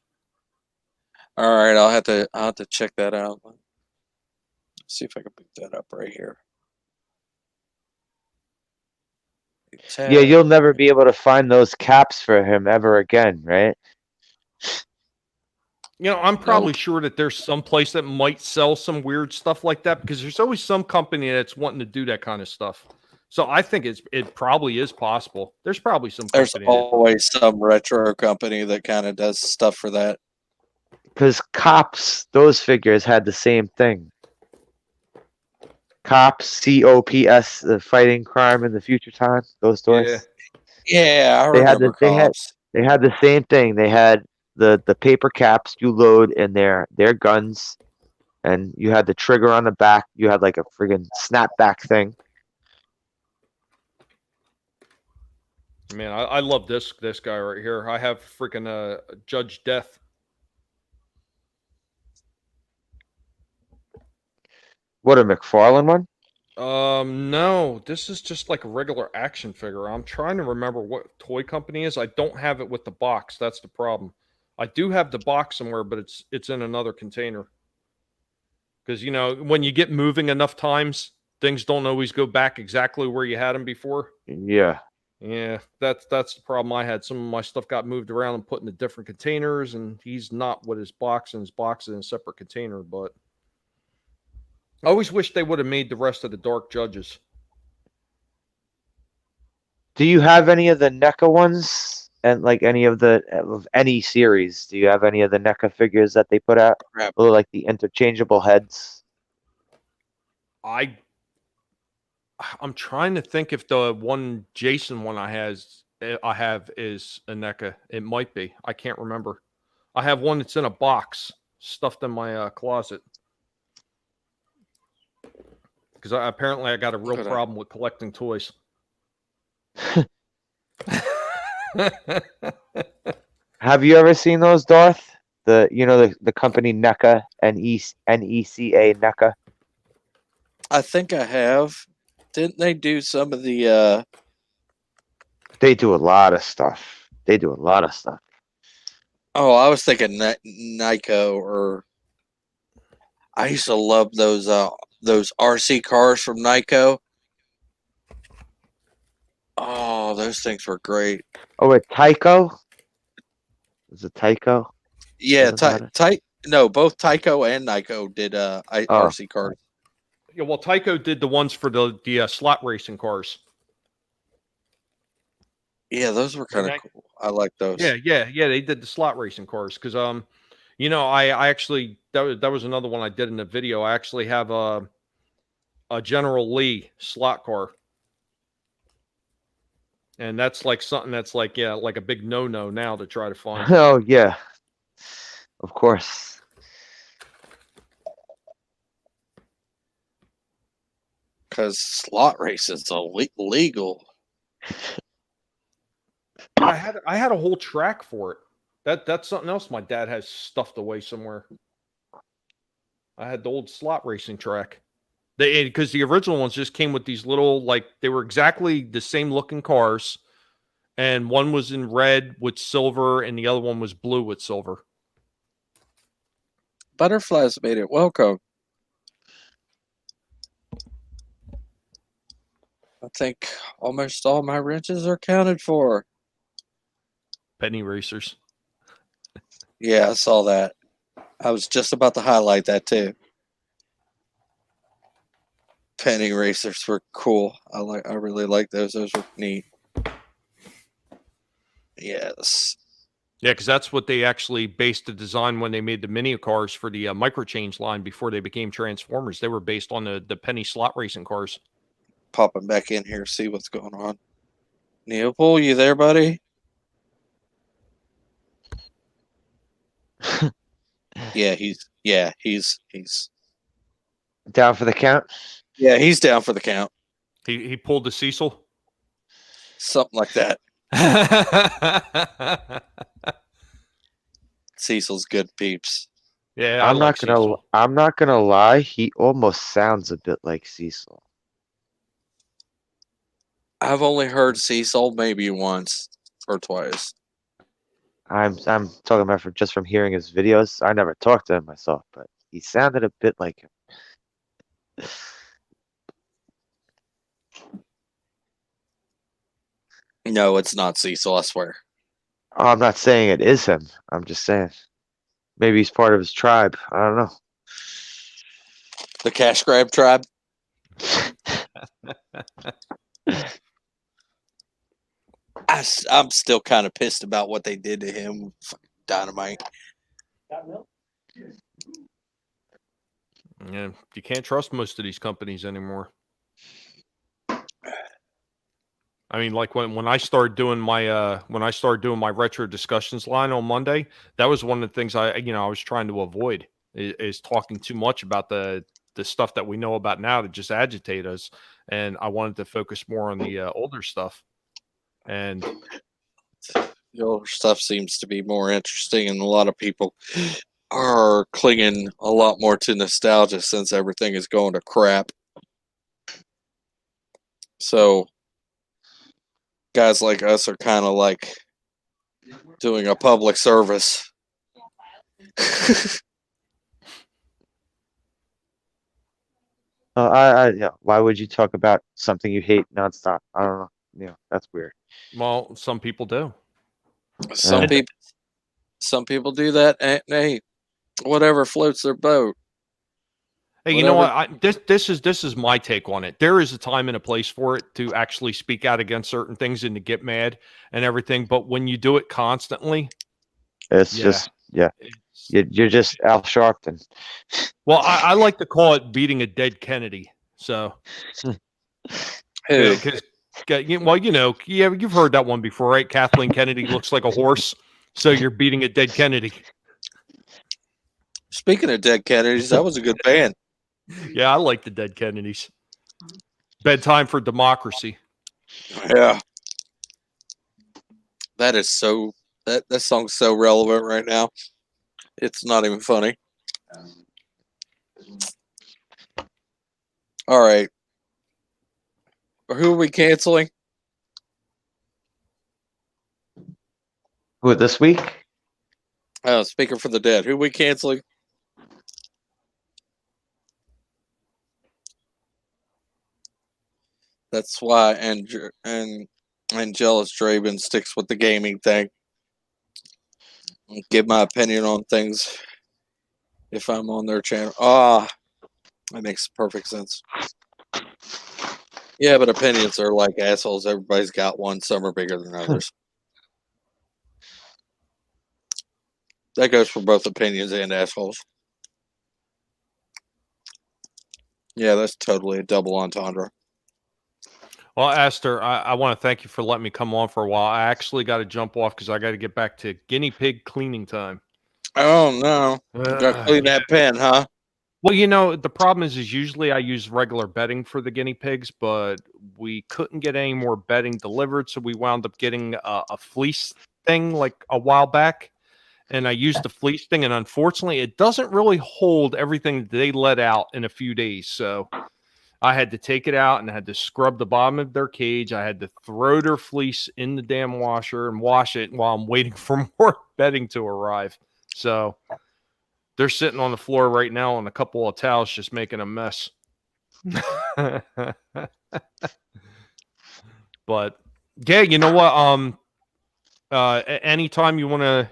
All right, I'll have to check that out. See if I can pick that up right here. Yeah, you'll never be able to find those caps for him ever again, right? You know, I'm probably sure that there's some place that might sell some weird stuff like that because there's always some company that's wanting to do that kind of stuff. So I think it probably is possible. There's probably some There's company always some retro company that kind of does stuff for that. Because cops, those figures had the same thing. Cops, COPS, the fighting crime in the future time. Those toys. Yeah. Yeah, I They had remember they had cops. they had the same thing. They had the paper caps you load in their guns, and you had the trigger on the back. You had like a friggin' snapback thing. Man, I love this guy right here. I have freaking Judge Death. What, a McFarlane one? No, this is just like a regular action figure. I'm trying to remember what toy company is. I don't have it with the box. That's the problem. I do have the box somewhere, but it's in another container. Because you know, when you get moving enough times, things don't always go back exactly where you had them before. Yeah. Yeah, that's the problem I had. Some of my stuff got moved around and put into different containers, and he's not with his box, and his box is in a separate container. But I always wish they would have made the rest of the Dark Judges. Do you have any of the NECA ones? And like any of any series? Do you have any of the NECA figures that they put out? Crap. Or like the interchangeable heads? I'm trying to think if the one Jason one I have is a NECA. It might be. I can't remember. I have one that's in a box stuffed in my closet. Because apparently I got a real problem with collecting toys. Have you ever seen those, Darth? The company NECA, NECA NECA. I think I have. Didn't they do some of the? They do a lot of stuff. Oh, I was thinking Nyko, or I used to love those RC cars from Nyko. Oh, those things were great. Oh, a Tyco? Is it Tyco? Yeah, Wasn't that no, both Tyco and Nyko did RC cars. Yeah, well, Tyco did the ones for the slot racing cars. Yeah, those were kind of cool. I like those. Yeah. They did the slot racing cars because you know, I actually that was another one I did in the video. I actually have a General Lee slot car, and that's like something that's like like a big no now to try to find. Oh yeah, of course. Because slot races are legal. I had a whole track for it. That's something else my dad has stuffed away somewhere. I had the old slot racing track. Because the original ones just came with these little, like, they were exactly the same looking cars, and one was in red with silver, and the other one was blue with silver. Butterflies made it. Welcome. I think almost all my wrenches are accounted for. Penny racers. Yeah, I saw that. I was just about to highlight that too. Penny racers were cool. I really like those. Those were neat. Yes. Yeah, because that's what they actually based the design when they made the mini cars for the micro change line before they became Transformers. They were based on the Penny slot racing cars. Popping back in here, see what's going on. Neopol, you there, buddy? He's Down for the count? he's down for the count. He pulled the Cecil. Something like that. Cecil's good peeps. Yeah, I'm not gonna lie, he almost sounds a bit like Cecil. I've only heard Cecil maybe once or twice. I'm talking about just from hearing his videos. I never talked to him myself, but he sounded a bit like him. No, it's not Cecil, I swear. Oh, I'm not saying it is him. I'm just saying maybe he's part of his tribe. I don't know. The Cash Grab tribe. I'm still kind of pissed about what they did to him. Fucking Dynamite. Yeah, you can't trust most of these companies anymore. I mean, like when I started doing my retro discussions line on Monday, that was one of the things I was trying to avoid is talking too much about the stuff that we know about now that just agitate us, and I wanted to focus more on the older stuff. And The older stuff seems to be more interesting, and a lot of people are clinging a lot more to nostalgia since everything is going to crap. So guys like us are kind of like doing a public service. Yeah. Why would you talk about something you hate nonstop? I don't know. Yeah, that's weird. well, some people do. Some people do that, and hey, whatever floats their boat. Hey, you know what? This is my take on it. There is a time and a place for it to actually speak out against certain things and to get mad and everything. But when you do it constantly, It's Yeah. just you're just Al Sharpton. well, I like to call it beating a dead Kennedy. So, Who? you've heard that one before, right? Kathleen Kennedy looks like a horse, so you're beating a dead Kennedy. Speaking of dead Kennedys, that was a good band. Yeah, I like the dead Kennedys. Bedtime for Democracy. Yeah. That is so that song's so relevant right now. It's not even funny. All right. Who are we canceling? Who this week? Speaker for the Dead. Who are we canceling? That's why Angelus Draven sticks with the gaming thing. I'll give my opinion on things if I'm on their channel. That makes perfect sense. Yeah, but opinions are like assholes. Everybody's got one. Some are bigger than others. That goes for both opinions and assholes. Yeah, that's totally a double entendre. Well, Aster, I want to thank you for letting me come on for a while. I actually got to jump off because I got to get back to guinea pig cleaning time. Oh no! Got to clean that pen, huh? Well, the problem is usually I use regular bedding for the guinea pigs, but we couldn't get any more bedding delivered, so we wound up getting a fleece thing like a while back. And I used the fleece thing, and unfortunately, it doesn't really hold everything that they let out in a few days. So I had to take it out and I had to scrub the bottom of their cage. I had to throw their fleece in the damn washer and wash it while I'm waiting for more bedding to arrive. So they're sitting on the floor right now on a couple of towels just making a mess. But yeah, you know what? Anytime you want to,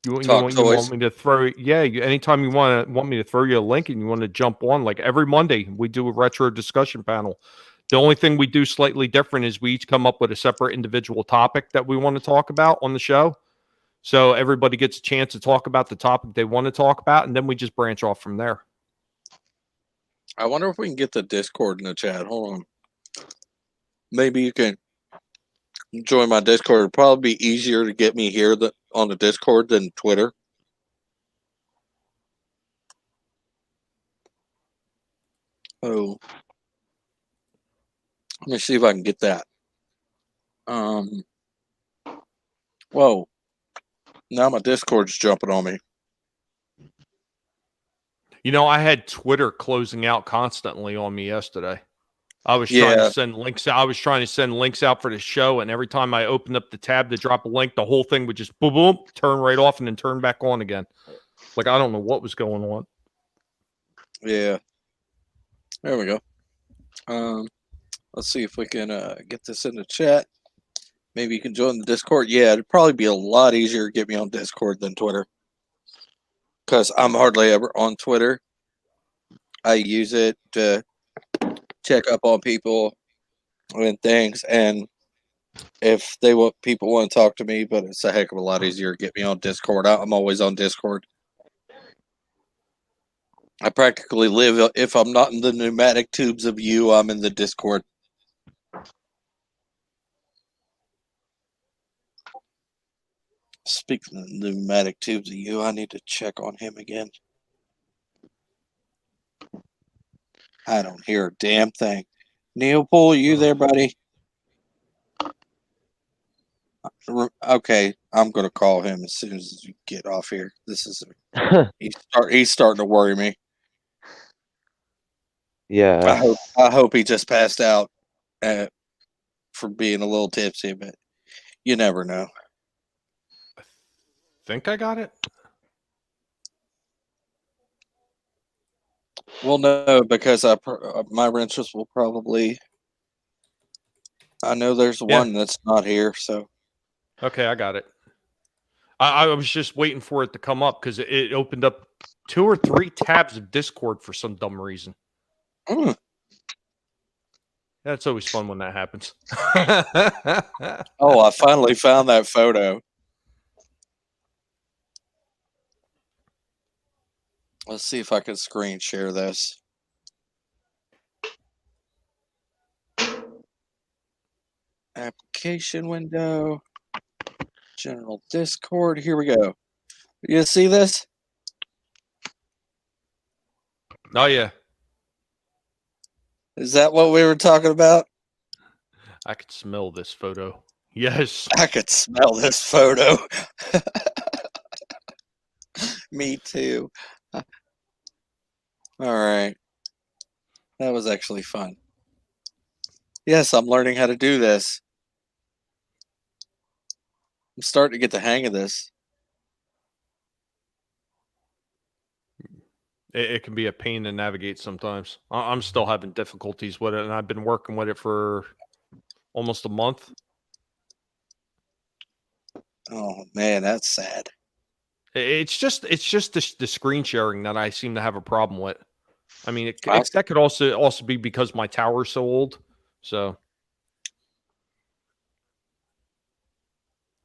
you Talk want toys. me to throw, anytime you want me to throw you a link and you want to jump on, like every Monday we do a retro discussion panel. The only thing we do slightly different is we each come up with a separate individual topic that we want to talk about on the show. So everybody gets a chance to talk about the topic they want to talk about, and then we just branch off from there. I wonder if we can get the Discord in the chat. Hold on. Maybe you can join my Discord. It'd probably be easier to get me here on the Discord than Twitter. Oh. Let me see if I can get that. Whoa. Now my Discord's jumping on me. You know, I had Twitter closing out constantly on me yesterday. I was trying to send links out. I was trying to send links out for the show, and every time I opened up the tab to drop a link, the whole thing would just boom, boom, turn right off and then turn back on again. Like, I don't know what was going on. Yeah. There we go. Let's see if we can get this in the chat. Maybe you can join the Discord. Yeah, it'd probably be a lot easier to get me on Discord than Twitter. Because I'm hardly ever on Twitter. I use it to check up on people and things. And if people want to talk to me, but it's a heck of a lot easier to get me on Discord. I'm always on Discord. I practically live, if I'm not in the pneumatic tubes of you, I'm in the Discord. Speaking of pneumatic tubes of you, I need to check on him again. I don't hear a damn thing. Neopol, you there, buddy? Okay, I'm gonna call him as soon as you get off here. He's starting to worry me. Yeah. I hope he just passed out for being a little tipsy, but you never know. Think I got it? Well, no, because my renters will probably. I know there's one that's not here, so. Okay, I got it. I was just waiting for it to come up because it opened up 2 or 3 tabs of Discord for some dumb reason. That's always fun when that happens. Oh, I finally found that photo. Let's see if I can screen share this. Application window. General Discord. Here we go. You see this? Oh, yeah. Is that what we were talking about? I could smell this photo. Yes. I could smell this photo. Me too. All right. That was actually fun. Yes, I'm learning how to do this. I'm starting to get the hang of this. It can be a pain to navigate sometimes. I'm still having difficulties with it, and I've been working with it for almost a month. Oh man, that's sad. It's just the screen sharing that I seem to have a problem with. I mean, that could also be because my tower's so old. So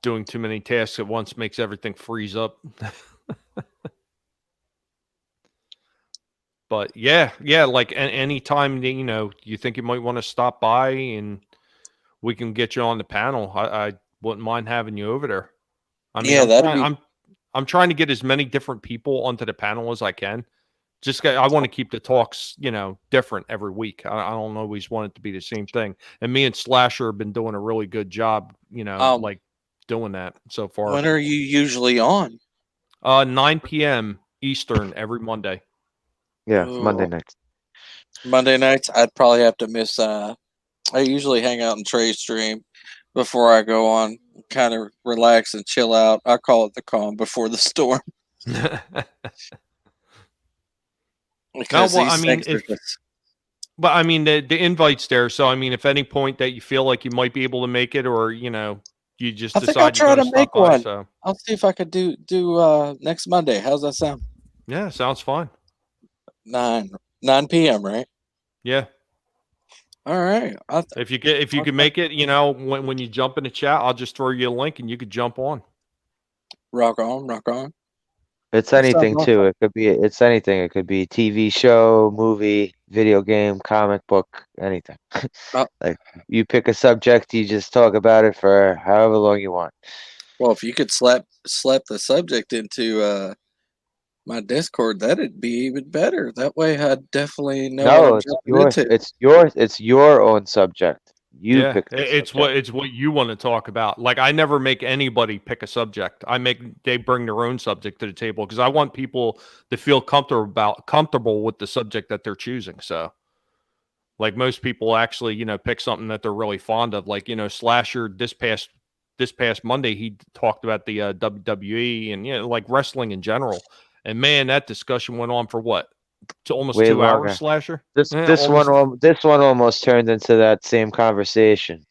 doing too many tasks at once makes everything freeze up. But yeah, like anytime you think you might want to stop by and we can get you on the panel, I wouldn't mind having you over there. I mean, I'm trying to get as many different people onto the panel as I can. I want to keep the talks, different every week. I don't always want it to be the same thing. And me and Slasher have been doing a really good job, like doing that so far. When are you usually on? 9 p.m. Eastern every Monday. Yeah, Ooh. Monday nights. Monday nights, I'd probably have to miss. I usually hang out in Trey's stream before I go on, kind of relax and chill out. I call it the calm before the storm. Because the invite's there. So I mean, if any point that you feel like you might be able to make it, or you you just I think I'll decide you're try going to to make stop by. one. So I'll see if I could do next Monday. How's that sound? yeah, sounds fine. 9 p.m. Right? Yeah. All right. If you can make it, when you jump in the chat, I'll just throw you a link and you could jump on. Rock on, rock on. It's That sounds anything too. It's anything. It could be TV show, movie, video game, comic book, anything. Oh. Like you pick a subject, you just talk about it for however long you want. Well, if you could slap the subject into my Discord, that'd be even better. That way, I'd definitely know what No, I'm it's jumping yours. into. It's your own subject. You Yeah, pick the it's subject. what you want to talk about. Like I never make anybody pick a subject. They bring their own subject to the table because I want people to feel comfortable with the subject that they're choosing. So, like most people actually, pick something that they're really fond of. Like Slasher this past Monday, he talked about the WWE and like wrestling in general. And man, that discussion went on for what? To almost Way 2 longer. hours, Slasher. This Yeah, this almost. one almost turned into that same conversation.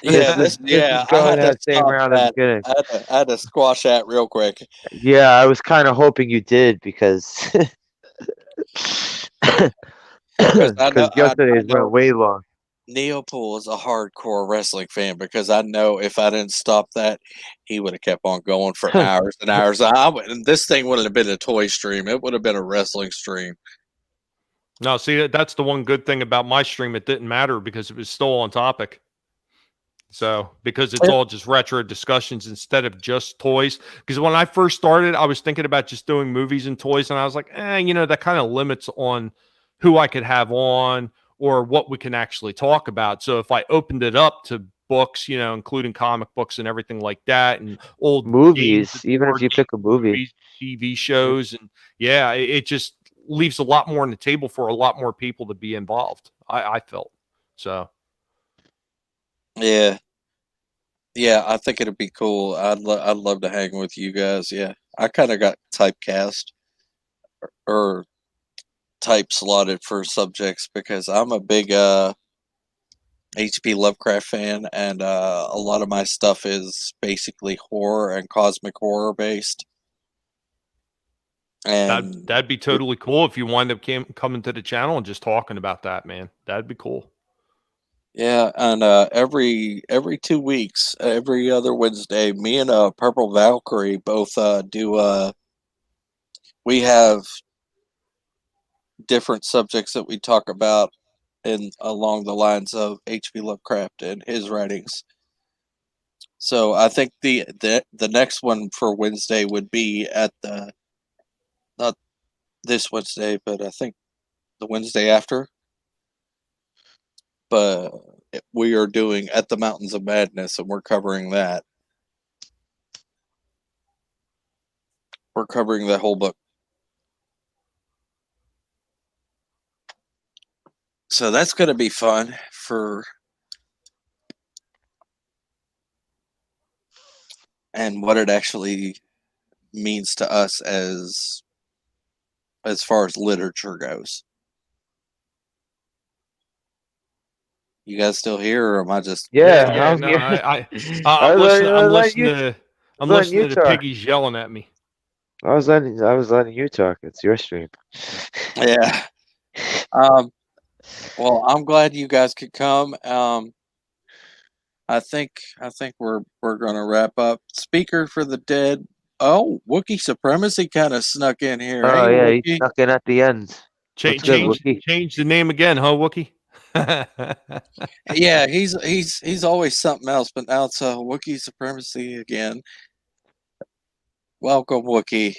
Yeah, This is I going had to that same stop round at the that. beginning. I had to squash that real quick. Yeah, I was kind of hoping you did because Because because I yesterday's know went way long. Neopool is a hardcore wrestling fan because I know if I didn't stop that, he would have kept on going for hours and hours. And this thing wouldn't have been a toy stream; it would have been a wrestling stream. No, see, that's the one good thing about my stream. It didn't matter because it was still on topic. So, because it's Yeah. all just retro discussions instead of just toys. Because when I first started, I was thinking about just doing movies and toys, and I was like, that kind of limits on who I could have on or what we can actually talk about. So, if I opened it up to books, including comic books and everything like that, and old games, Movies, and even if board you pick a movie. movies, TV shows, and yeah, it just leaves a lot more on the table for a lot more people to be involved. I felt so. Yeah, yeah, I think it'd be cool. I'd love to hang with you guys. Yeah, I kind of got typecast or type slotted for subjects because I'm a big H.P. Lovecraft fan, and a lot of my stuff is basically horror and cosmic horror based. And That'd be totally cool if you wind up coming to the channel and just talking about that, man. That'd be cool. yeah, and every 2 weeks, every other Wednesday, me and Purple Valkyrie both do. We have different subjects that we talk about in along the lines of H.P. Lovecraft and his writings. So I think the next one for Wednesday would be at the not this Wednesday, but I think the Wednesday after. But we are doing At the Mountains of Madness, and we're covering that. We're covering the whole book. So that's going to be fun and what it actually means to us as far as literature goes. You guys still here, or am I just? Yeah, No, here. I'm listening. I'm letting you, listening I'm letting you listening to talk. piggies yelling at me. I was letting you talk. It's your stream. Yeah. Well, I'm glad you guys could come. I think we're gonna wrap up. Speaker for the Dead. Oh, Wookiee Supremacy kind of snuck in here. Oh Hey, yeah, he Wookiee. snuck in at the end. What's good, Wookie? Change the name again, huh, Wookie? Yeah, he's always something else, but now it's Wookiee Supremacy again. Welcome, Wookiee.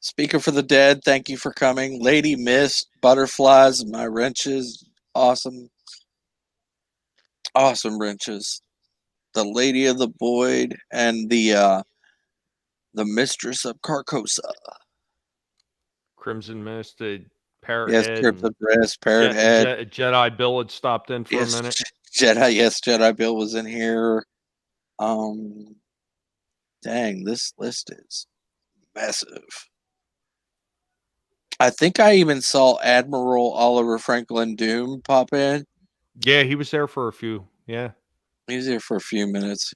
Speaker for the Dead, thank you for coming. Lady Mist, Butterflies, My Wrenches, awesome wrenches. The Lady of the Void, and the Mistress of Carcosa. Crimson Mist, Parrot Yes, Head, Cryptid Breast, Parrot Head. Jedi Bill had stopped in for Yes, a minute. Jedi Bill was in here. Dang, this list is massive. I think I even saw Admiral Oliver Franklin Doom pop in. Yeah, he was there for a few. Yeah. He's here for a few minutes.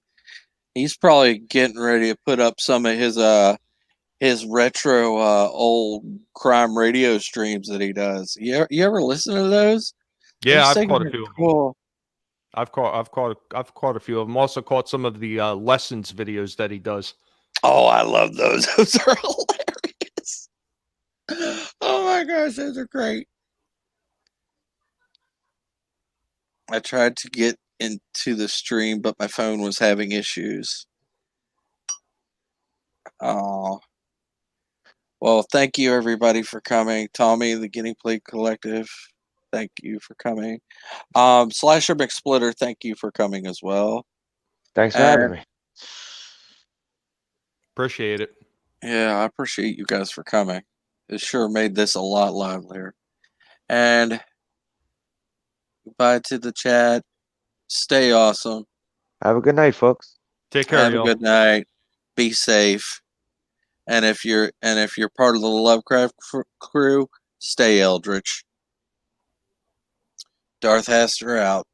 He's probably getting ready to put up some of his retro old crime radio streams that he does. You ever listen to those? Yeah, Those I've things caught a are few of them. cool. I've caught a few of them. Also caught some of the lessons videos that he does. Oh, I love those. Those are hilarious. Oh my gosh, those are great. I tried to get into the stream, but my phone was having issues. Oh. Well, thank you everybody for coming. Tommy, the Guinea Pig Collective, thank you for coming. Slasher McSplitter, thank you for coming as well. Thanks for having me. Appreciate it. Yeah, I appreciate you guys for coming. It sure made this a lot livelier. And goodbye to the chat. Stay awesome. Have a good night, folks. Take care, Have a y'all. good night. Be safe. And if you're part of the Lovecraft crew, stay eldritch. Darth Haster out.